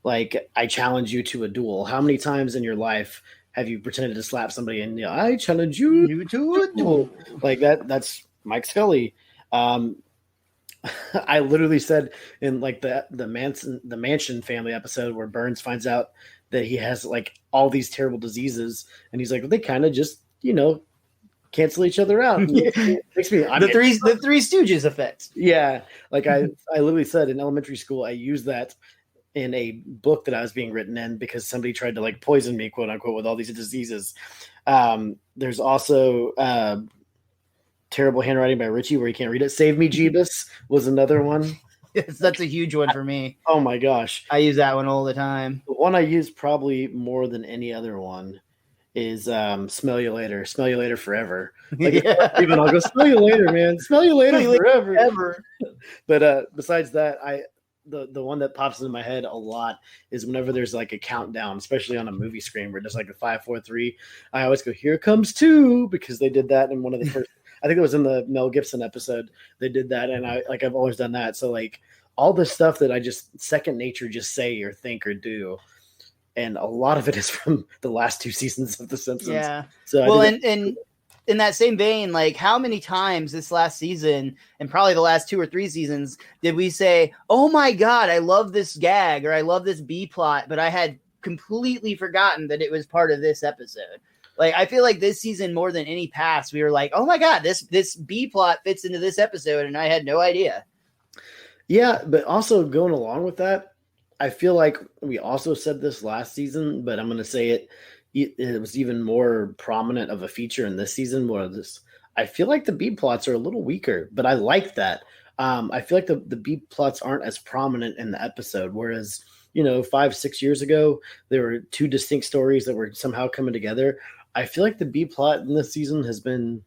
like, I challenge you to a duel. How many times in your life have you pretended to slap somebody and I challenge you to a duel? Like that's Mike Scully. I literally said in like the Mansion family episode where Burns finds out that he has like all these terrible diseases, and he's like, well, they kind of just cancel each other out. Makes me the Three Stooges effect. Yeah, like I literally said in elementary school, I used that in a book that I was being written in because somebody tried to like poison me, quote unquote, with all these diseases. There's also terrible handwriting by Richie where you can't read it. Save Me, Jeebus was another one. Yes, that's a huge one for me. Oh my gosh. I use that one all the time. The one I use probably more than any other one is Smell You Later. Smell You Later forever. Like, yeah. Even I'll go, smell you later, man. Smell you later forever. But besides that, the one that pops into my head a lot is whenever there's like a countdown, especially on a movie screen where there's like a 5, 4, 3. I always go, here comes 2, because they did that in one of the first I think it was in the Mel Gibson episode. They did that, and I've always done that. So like all the stuff that I just second nature just say or think or do, and a lot of it is from the last 2 seasons of The Simpsons. Yeah. So well, and in that same vein, like how many times this last season and probably the last 2 or 3 seasons did we say, oh my God, I love this gag or I love this B plot, but I had completely forgotten that it was part of this episode. Like, I feel like this season more than any past, we were like, oh my God, this B plot fits into this episode. And I had no idea. Yeah. But also going along with that, I feel like we also said this last season, but I'm going to say it was even more prominent of a feature in this season. I feel like the B plots are a little weaker, but I like that. I feel like the B plots aren't as prominent in the episode, whereas 5-6 years ago there were 2 distinct stories that were somehow coming together. I feel like the B plot in this season has been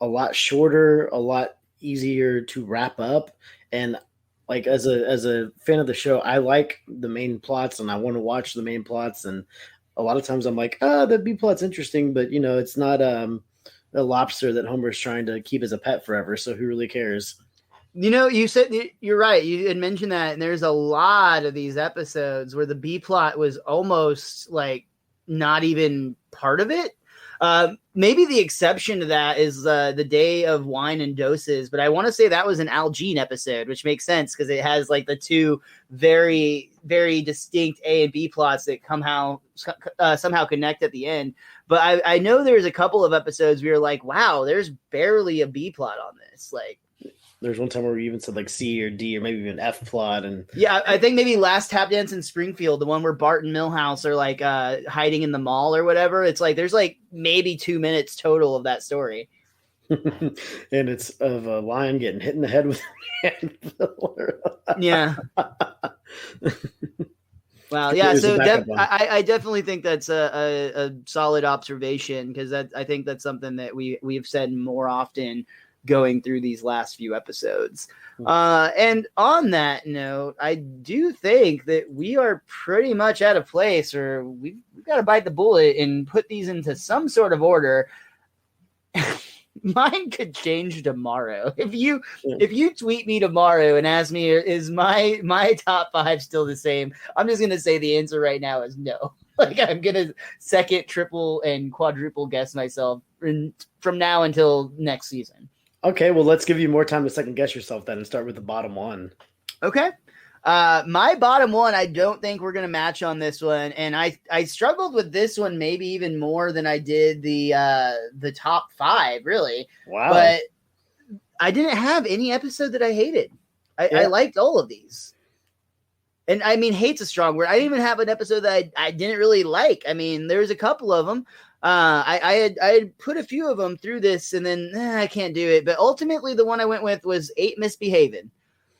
a lot shorter, a lot easier to wrap up, and like as a fan of the show, I like the main plots and I want to watch the main plots. And a lot of times I'm like, the B plot's interesting, but it's not a lobster that Homer's trying to keep as a pet forever. So who really cares? You said you're right. You had mentioned that, and there's a lot of these episodes where the B plot was almost like not even part of it. Maybe the exception to that is the Day of Wine and Doses, but I want to say that was an Al Jean episode, which makes sense because it has like the 2 very, very distinct A and B plots that somehow connect at the end. But I know there's a couple of episodes where you're like, wow, there's barely a B plot on this. Like, there's one time where we even said like C or D or maybe even F plot. And yeah, I think maybe Last Tap Dance in Springfield, the one where Bart and Milhouse are like hiding in the mall or whatever. It's like there's like maybe 2 minutes total of that story. And it's of a lion getting hit in the head with a handful. Yeah. Wow. Yeah. So I definitely think that's a solid observation because I think that's something that we've said more often going through these last few episodes. And on that note, I do think that we are pretty much at a place where we've got to bite the bullet and put these into some sort of order. Mine could change tomorrow. If you tweet me tomorrow and ask me, is my top 5 still the same? I'm just going to say the answer right now is no. Like, I'm going to second, triple, and quadruple guess myself from now until next season. Okay, well, let's give you more time to second guess yourself then and start with the bottom 1. Okay. My bottom 1, I don't think we're going to match on this one. And I struggled with this one maybe even more than I did the top 5, really. Wow. But I didn't have any episode that I hated. I liked all of these. And I mean, hate's a strong word. I didn't even have an episode that I didn't really like. I mean, there's a couple of them. I had put a few of them through this and then I can't do it. But ultimately the one I went with was 8 Misbehaving.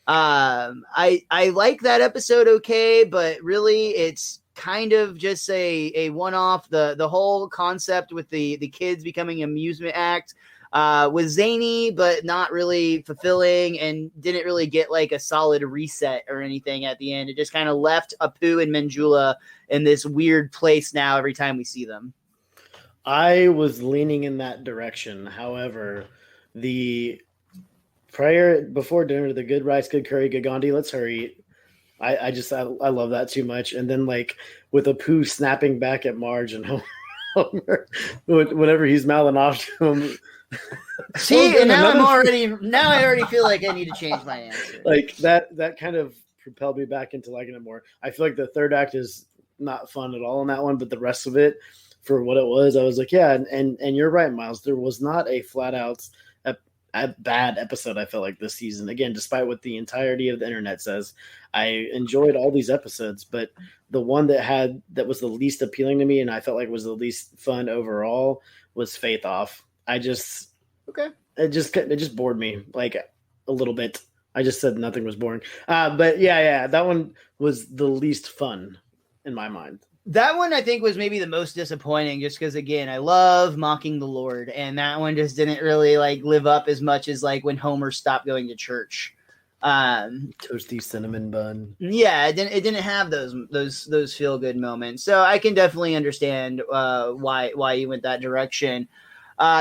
I like that episode. Okay. But really it's kind of just a one-off. The whole concept with the kids becoming an amusement act, was zany, but not really fulfilling and didn't really get like a solid reset or anything at the end. It just kind of left Apu and Manjula in this weird place now every time we see them. I was leaning in that direction. However, the prayer before dinner, the good rice, good curry, good Gandhi, let's hurry. I love that too much. And then like with Apu snapping back at Marge and Homer whenever he's mouthing off to him. See, and now I already feel like I need to change my answer. Like that kind of propelled me back into liking it more. I feel like the third act is not fun at all in that one, but the rest of it, for what it was, I was like, yeah, and you're right, Miles. There was not a flat out a bad episode, I felt like, this season. Again, despite what the entirety of the internet says, I enjoyed all these episodes, but the one that was the least appealing to me and I felt like was the least fun overall was Faith Off. It just bored me like a little bit. I just said nothing was boring. But yeah, that one was the least fun in my mind. That one I think was maybe the most disappointing just because, again, I love Mocking the Lord, and that one just didn't really like live up as much as like when Homer stopped going to church. Toasty cinnamon bun. Yeah, it didn't have those feel good moments. So I can definitely understand why you went that direction.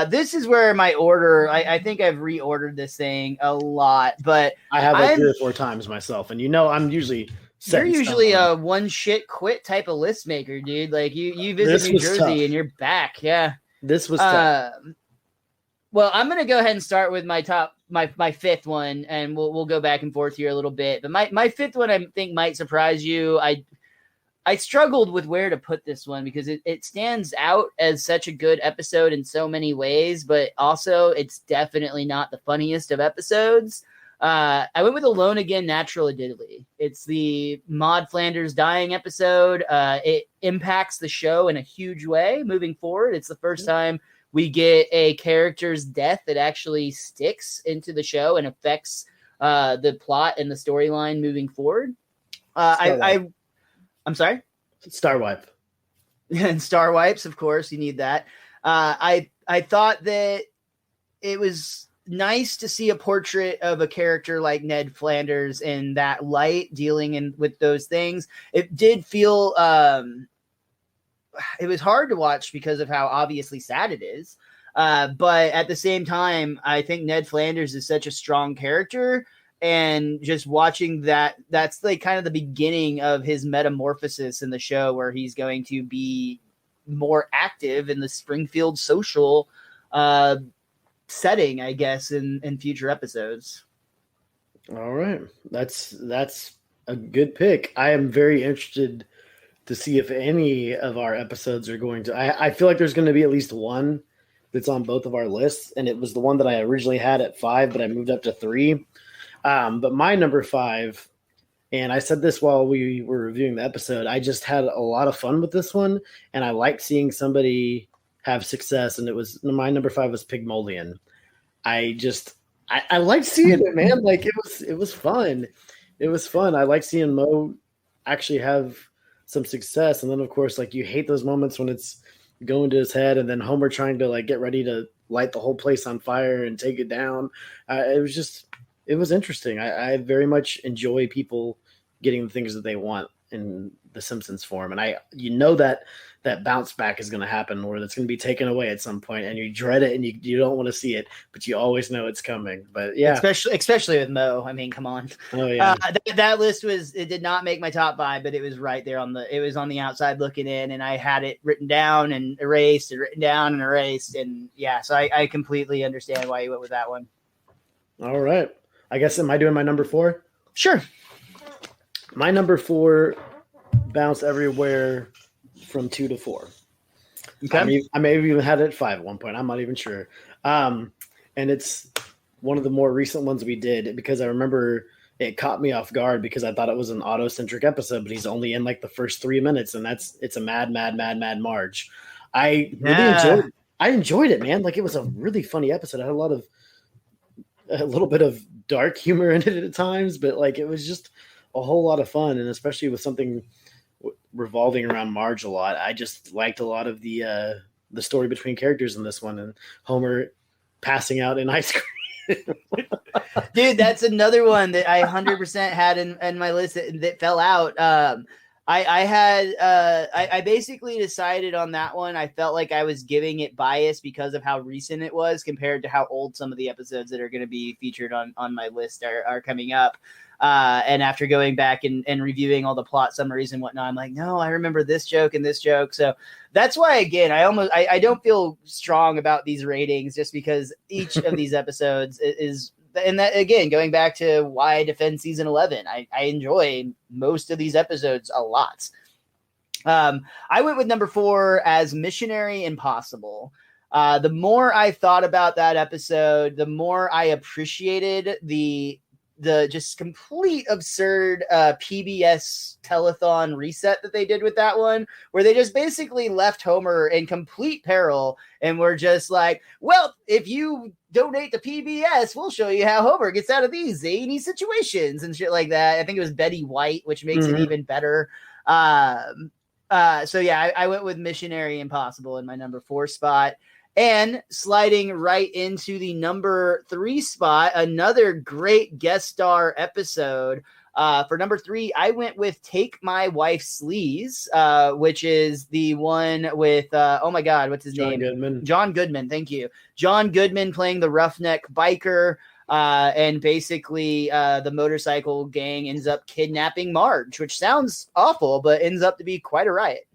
This is where my order, I think I've reordered this thing a lot, but I have like 3 or 4 times myself, and I'm usually you're usually a one shit quit type of list maker, dude. Like you visit New Jersey and you're back. Yeah. This was tough. Well, I'm going to go ahead and start with my fifth one, and we'll go back and forth here a little bit. But my fifth one, I think, might surprise you. I struggled with where to put this one because it stands out as such a good episode in so many ways, but also it's definitely not the funniest of episodes. I went with Alone Again, Natural Addittedly. It's the Maud Flanders dying episode. It impacts the show in a huge way moving forward. It's the first time we get a character's death that actually sticks into the show and affects the plot and the storyline moving forward. I'm sorry? Star Wipe. And Star Wipes, of course, you need that. I thought that it was nice to see a portrait of a character like Ned Flanders in that light, dealing with those things. It did feel it was hard to watch because of how obviously sad it is. But at the same time, I think Ned Flanders is such a strong character. And just watching that's like kind of the beginning of his metamorphosis in the show, where he's going to be more active in the Springfield social setting, I guess, in future episodes. All right. That's a good pick. I am very interested to see if any of our episodes are going to, I feel like there's going to be at least one that's on both of our lists. And it was the one that I originally had at 5, but I moved up to 3. But my number 5, and I said this while we were reviewing the episode, I just had a lot of fun with this one, and I liked seeing somebody have success, and my number 5 was Pygmalion. I liked seeing it, man. Like, it was fun. It was fun. I like seeing Mo actually have some success, and then, of course, like, you hate those moments when it's going to his head, and then Homer trying to, like, get ready to light the whole place on fire and take it down. It was interesting. I very much enjoy people getting the things that they want in the Simpsons form. And that bounce back is going to happen, or that's going to be taken away at some point, and you dread it and you don't want to see it, but you always know it's coming. But yeah, especially with Mo. I mean, come on. Oh yeah. That list it did not make my top 5, but it was right there it was on the outside looking in, and I had it written down and erased and written down and erased. And yeah, so I completely understand why you went with that one. All right. I guess, am I doing my number 4? Sure. My number 4 bounced everywhere from 2 to 4. Okay. I may have even had it at 5 at one point. I'm not even sure. And it's one of the more recent ones we did, because I remember it caught me off guard because I thought it was an auto-centric episode, but he's only in like the first 3 minutes, and it's a Mad Marge. I enjoyed it, man. Like, it was a really funny episode. I had a little bit of dark humor in it at times, but like, it was just a whole lot of fun. And especially with something revolving around Marge a lot, I just liked a lot of the story between characters in this one, and Homer passing out in ice cream. Dude, that's another one that I 100% had in my list that fell out. I basically decided on that one. I felt like I was giving it bias because of how recent it was compared to how old some of the episodes that are going to be featured on my list are coming up. And after going back and reviewing all the plot summaries and whatnot, I'm like, no, I remember this joke and this joke. So that's why, again, I don't feel strong about these ratings, just because each of these episodes is. And that, again, going back to why I defend season 11, I enjoy most of these episodes a lot. I went with number 4 as Missionary Impossible. The more I thought about that episode, the more I appreciated the just complete absurd PBS telethon reset that they did with that one, where they just basically left Homer in complete peril and were just like, well, if you donate to PBS, we'll show you how Homer gets out of these zany situations and shit like that. I think it was Betty White, which makes it even better. So yeah, I went with Missionary Impossible in my number 4 spot. And sliding right into the number 3 spot, another great guest star episode. For number 3, I went with Take My Wife Sleaze, which is the one with, oh my God, what's his name? Goodman. John Goodman, thank you. John Goodman playing the roughneck biker, and basically the motorcycle gang ends up kidnapping Marge, which sounds awful, but ends up to be quite a riot.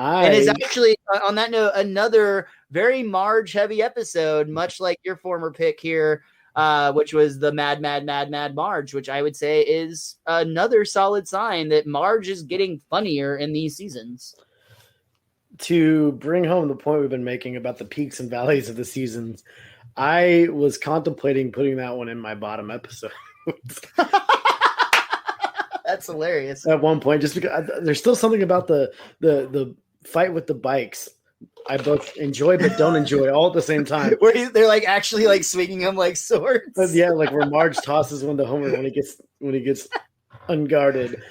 And is actually, on that note, another very Marge heavy episode, much like your former pick here, which was the Mad Marge, which I would say is another solid sign that Marge is getting funnier in these seasons. To bring home the point we've been making about the peaks and valleys of the seasons, I was contemplating putting that one in my bottom episode. That's hilarious. At one point, just because there's still something about the fight with the bikes I both enjoy but don't enjoy all at the same time. Where they're like actually like swinging them like swords. But yeah, like where Marge tosses one to Homer when he gets unguarded.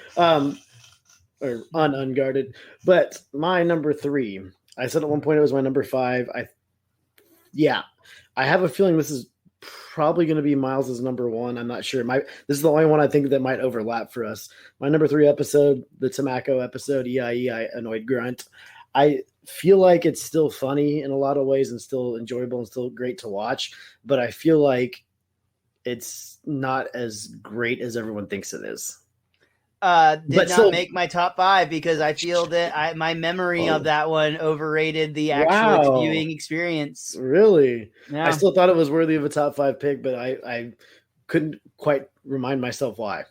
Or unguarded. But my number 3, I said at one point it was my number 5. I have a feeling this is probably going to be Miles's number 1. I'm not sure. This is the only one I think that might overlap for us. My number 3 episode, the Tobacco episode, EIE, Annoyed Grunt. I feel like it's still funny in a lot of ways and still enjoyable and still great to watch, but I feel like it's not as great as everyone thinks it is. Did not make my top 5 because I feel that my memory of that one overrated the actual viewing experience. Really? Yeah. I still thought it was worthy of a top 5 pick, but I couldn't quite remind myself why.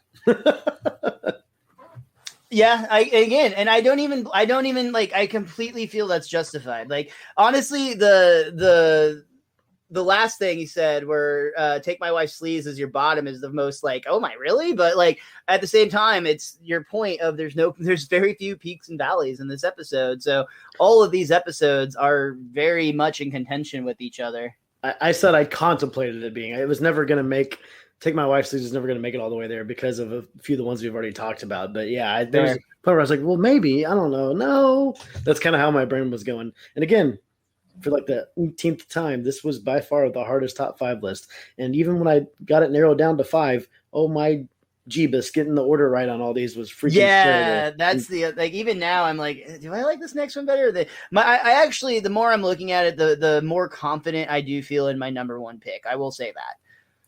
Yeah, I don't even like, I completely feel that's justified. Like, honestly, the last thing he said where take my wife's sleeves as your bottom is the most like, oh my, really? But like at the same time, it's your point of there's very few peaks and valleys in this episode. So all of these episodes are very much in contention with each other. I said I contemplated it was never going to make Take My Wife's Sleeves is never going to make it all the way there because of a few of the ones we've already talked about. But yeah, there was a point where I was like, well, maybe, I don't know. No, that's kind of how my brain was going. And again, for like the 18th time, this was by far the hardest top 5 list. And even when I got it narrowed down to 5, oh my Jeebus, getting the order right on all these was freaking terrible. That's the like. Even now, I'm like, do I like this next one better? I actually, the more I'm looking at it, the more confident I do feel in my number 1 pick. I will say that.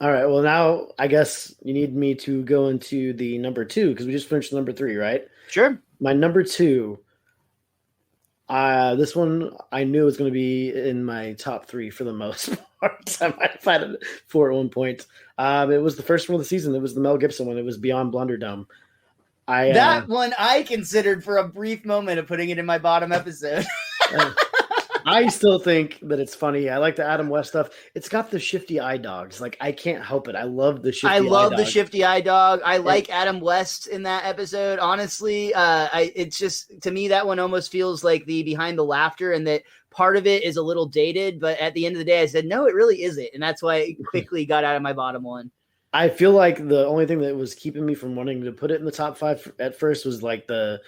All right. Well, now I guess you need me to go into the number 2 because we just finished number 3, right? Sure. My number 2. This one I knew was going to be in my top 3 for the most part. I might have had it 4 at one point. It was the first one of the season. It was the Mel Gibson one. It was Beyond Blunderdome. That one I considered for a brief moment of putting it in my bottom episode. I still think that it's funny. I like the Adam West stuff. It's got the shifty eye dogs. Like, I can't help it. I love the shifty eye dog. I love the shifty eye dog. I like Adam West in that episode. Honestly, it's just, to me, that one almost feels like the behind the laughter, and that part of it is a little dated. But at the end of the day, I said, no, it really isn't. And that's why it quickly got out of my bottom 1. I feel like the only thing that was keeping me from wanting to put it in the top 5 at first was like the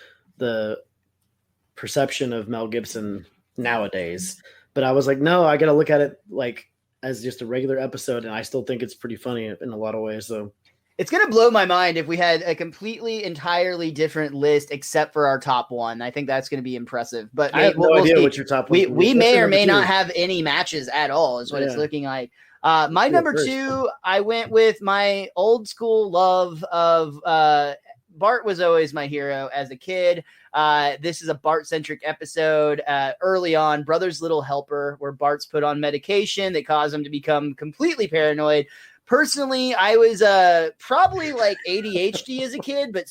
perception of Mel Gibson nowadays. But I was like, no, I got to look at it like as just a regular episode, and I still think it's pretty funny in a lot of ways. So it's going to blow my mind if we had a completely, entirely different list except for our top 1. I think that's going to be impressive. But I have no idea what your top 1 we may or may not have any matches at all, is what it's looking like. My number 2, I went with my old school love of Bart was always my hero as a kid. This is a Bart-centric episode. Early on, Brother's Little Helper, where Bart's put on medication that caused him to become completely paranoid. Personally, I was probably like ADHD as a kid, but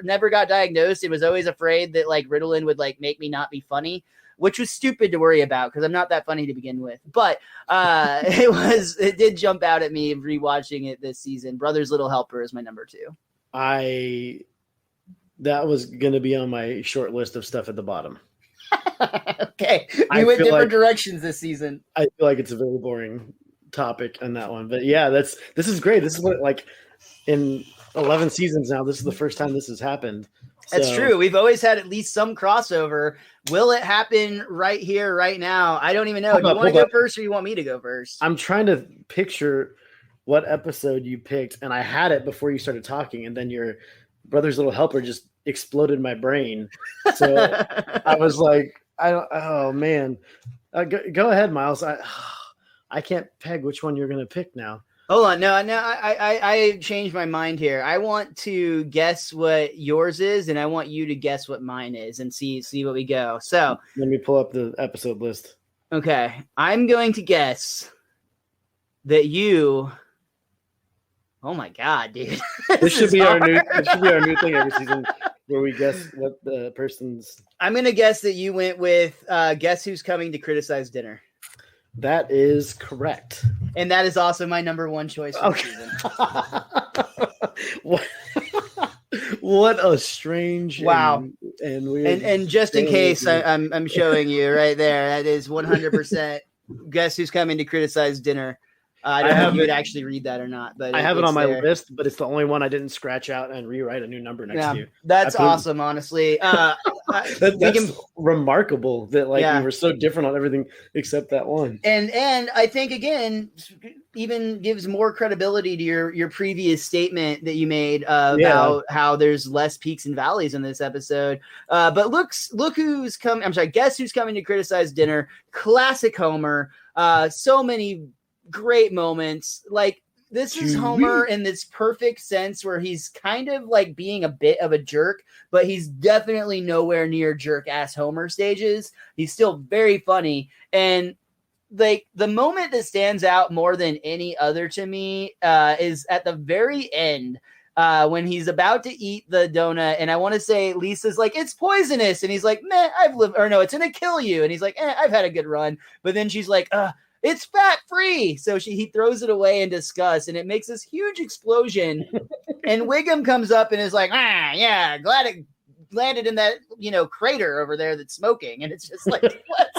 never got diagnosed. It was always afraid that like Ritalin would like make me not be funny, which was stupid to worry about because I'm not that funny to begin with. But it did jump out at me rewatching it this season. Brother's Little Helper is my number 2. That was going to be on my short list of stuff at the bottom. Okay. We went different directions this season. I feel like it's a very boring topic on that one. But yeah, this is great. This is what, like, in 11 seasons now, this is the first time this has happened. That's true. We've always had at least some crossover. Will it happen right here, right now? I don't even know. Do you want to go first or you want me to go first? I'm trying to picture what episode you picked, and I had it before you started talking, and then your Brother's Little Helper just exploded my brain. So I was like, oh man. Go ahead, Miles. I can't peg which one you're going to pick now. Hold on. No, I changed my mind here. I want to guess what yours is, and I want you to guess what mine is and see what we go. So let me pull up the episode list. Okay, I'm going to guess that you. Oh my god, dude! This should be our new thing every season, where we guess what the person's. I'm gonna guess that you went with guess who's coming to criticize dinner. That is correct, and that is also my number one choice for the season. What a strange and weird. And just in case, I'm showing you right there. That is 100%. Guess who's coming to criticize dinner. I don't know if you would actually read that or not, but I have it on my list, but it's the only one I didn't scratch out and rewrite a new number next to you. That's awesome, honestly. That's remarkable that we were so different on everything except that one. And I think again, even gives more credibility to your previous statement that you made about how there's less peaks and valleys in this episode. But look who's coming. I'm sorry, guess who's coming to criticize dinner? Classic Homer. So many great moments. Like, this is Homer in this perfect sense where he's kind of like being a bit of a jerk, but he's definitely nowhere near jerk ass Homer stages. He's still very funny. And like the moment that stands out more than any other to me is at the very end when he's about to eat the donut. And I want to say Lisa's like, it's poisonous. And he's like, meh, it's going to kill you. And he's like, I've had a good run. But then she's like, it's fat free. So he throws it away in disgust, and it makes this huge explosion. And Wiggum comes up and is like, yeah, glad it landed in that, crater over there that's smoking. And it's just like, what?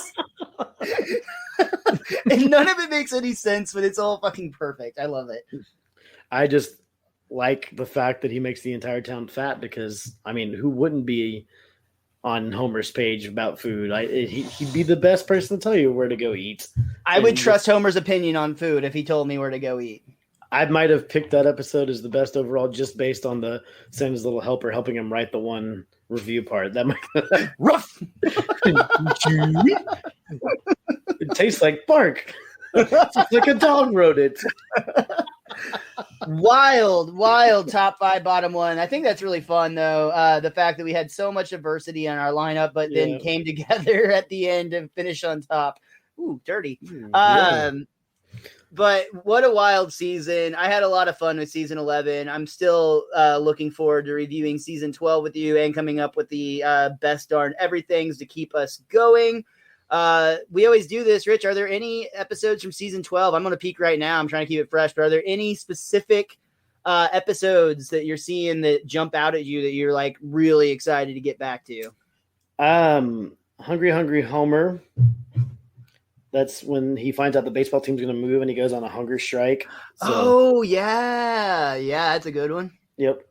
And none of it makes any sense, but it's all fucking perfect. I love it. I just like the fact that he makes the entire town fat because, who wouldn't be on Homer's page about food? He'd be the best person to tell you where to go eat. I would trust Homer's opinion on food if he told me where to go eat. I might have picked that episode as the best overall just based on the Santa's little helper helping him write the one review part. That might rough. It tastes like bark. It's like a dog wrote it. Wild top 5, bottom 1. I think that's really fun though. The fact that we had so much diversity in our lineup, but then came together at the end and finished on top. Ooh, dirty. But what a wild season. I had a lot of fun with season 11. I'm still looking forward to reviewing season 12 with you and coming up with the best darn everythings to keep us going. We always do this. Rich, are there any episodes from season 12? I'm going to peek right now. I'm trying to keep it fresh, but are there any specific episodes that you're seeing that jump out at you that you're like really excited to get back to? Hungry Homer. That's when he finds out the baseball team's going to move and he goes on a hunger strike. So, yeah, that's a good one. Yep.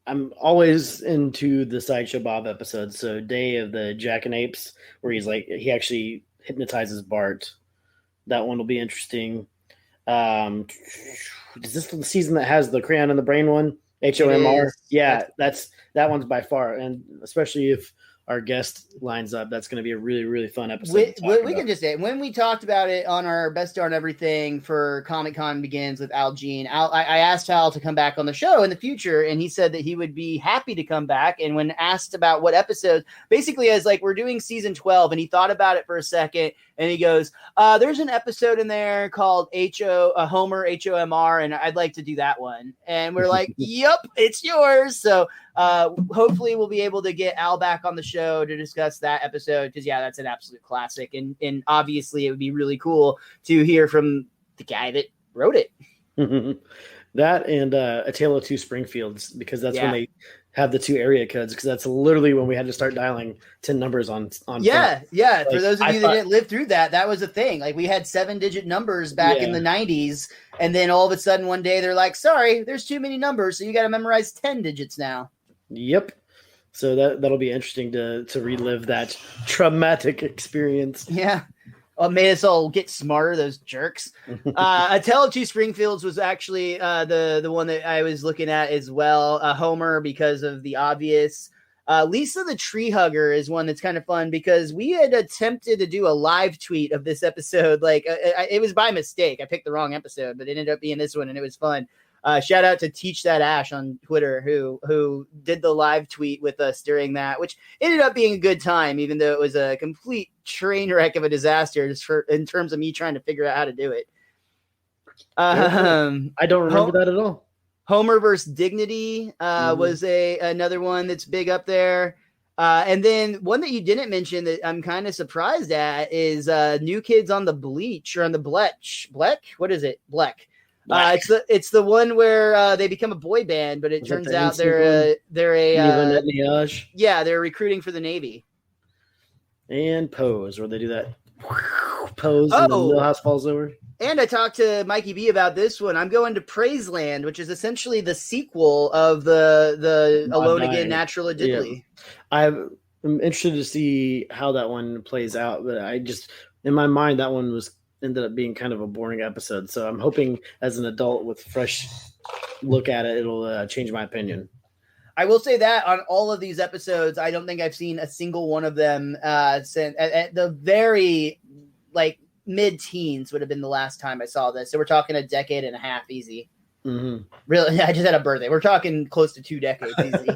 I'm always into the Sideshow Bob episodes. So Day of the Jackanapes, where he actually hypnotizes Bart. That one will be interesting. Is this the season that has the crayon in the brain one? HOMR? Yeah, that one's by far. And especially if our guest lines up, that's going to be a really, really fun episode. We can just say, when we talked about it on our Best Darn Everything for Comic Con Begins with Al Jean, I asked Al to come back on the show in the future, and he said that he would be happy to come back. And when asked about what episodes, basically as like, we're doing season 12, and he thought about it for a second, and he goes, there's an episode in there called Homer, HOMR, and I'd like to do that one. And we're like, yep, it's yours. So hopefully we'll be able to get Al back on the show to discuss that episode, because that's an absolute classic, and obviously it would be really cool to hear from the guy that wrote it. That and A Tale of Two Springfields, because that's when they have the 2 area codes, because that's literally when we had to start dialing 10 numbers on For those of you that didn't live through that was a thing. Like, we had 7-digit numbers back in the 90s, and then all of a sudden one day they're like, sorry, there's too many numbers, so you got to memorize 10 digits now. Yep. So that'll be interesting to relive that traumatic experience. Yeah. Made us all get smarter, those jerks. A Tale of Two Springfields was actually the one that I was looking at as well. Homer, because of the obvious. Lisa the Tree Hugger is one that's kind of fun, because we had attempted to do a live tweet of this episode. Like, it was by mistake. I picked the wrong episode, but it ended up being this one, and it was fun. Shout out to Teach That Ash on Twitter who did the live tweet with us during that, which ended up being a good time, even though it was a complete train wreck of a disaster in terms of me trying to figure out how to do it. I don't remember that at all. Homer versus Dignity was another one that's big up there. And then one that you didn't mention that I'm kind of surprised at is New Kids on the Bleach or on the Blech. What is it? Blech. It's the one where they become a boy band, but it turns out they're recruiting for the Navy. And Pose, where they do that pose and the Millhouse falls over. And I talked to Mikey B about this one. I'm going to Praiseland, which is essentially the sequel of the Alone Again Natural at Diddley. Yeah. I'm interested to see how that one plays out, but I just, in my mind, that one ended up being kind of a boring episode. So I'm hoping as an adult with fresh look at it, it'll change my opinion. I will say that on all of these episodes, I don't think I've seen a single one of them since at the very mid-teens would have been the last time I saw this. So we're talking a decade and a half easy. Mm-hmm. Really, I just had a birthday. We're talking close to 2 decades easy.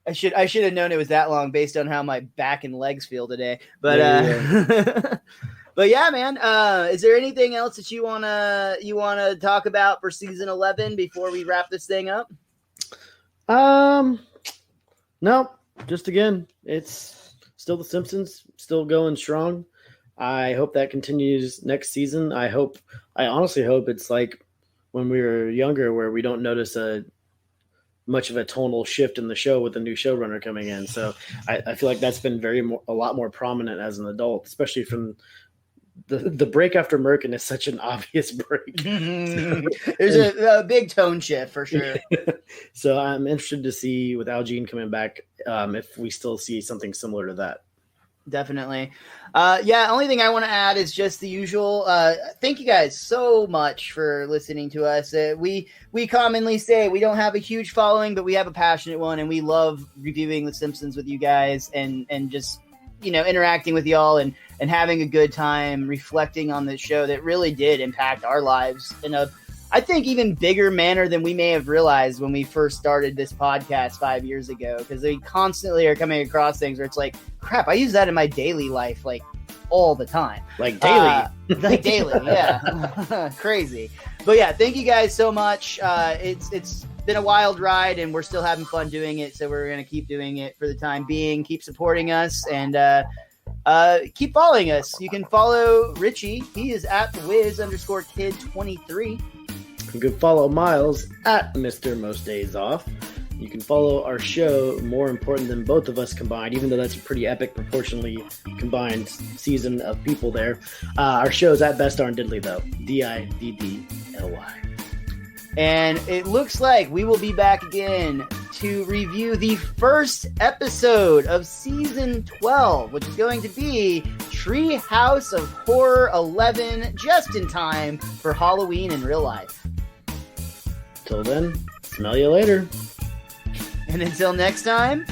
I should have known it was that long based on how my back and legs feel today. But but yeah, man. Is there anything else that you wanna talk about for season 11 before we wrap this thing up? No. Just again, it's still the Simpsons, still going strong. I hope that continues next season. I honestly hope it's like when we were younger, where we don't notice much of a tonal shift in the show with the new showrunner coming in. So I feel like that's been a lot more prominent as an adult, especially from the break after Merkin is such an obvious break. There's a big tone shift for sure. So I'm interested to see with Al Jean coming back, if we still see something similar to that. Definitely. Only thing I want to add is just the usual. Thank you guys so much for listening to us. We commonly say we don't have a huge following, but we have a passionate one, and we love reviewing The Simpsons with you guys and just, interacting with y'all and having a good time reflecting on this show that really did impact our lives in a, I think, even bigger manner than we may have realized when we first started this podcast 5 years ago, because they constantly are coming across things where it's like, crap, I use that in my daily life, like all the time. Like daily. Yeah. Crazy. But yeah, thank you guys so much. It's been a wild ride and we're still having fun doing it. So we're going to keep doing it for the time being. Keep supporting us and keep following us. You can follow Richie. He is at Wiz_kid23. You can follow Miles at Mr. Most Days Off. You can follow our show, more important than both of us combined, even though that's a pretty epic, proportionally combined season of people there. Our show is at Best Darn Diddly, though. DIDDLY. And it looks like we will be back again to review the first episode of Season 12, which is going to be Treehouse of Horror 11, just in time for Halloween in real life. Till then, smell you later. And until next time,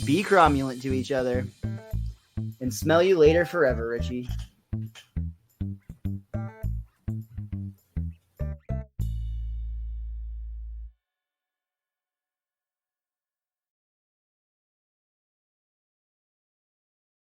be cromulent to each other. And smell you later forever, Richie.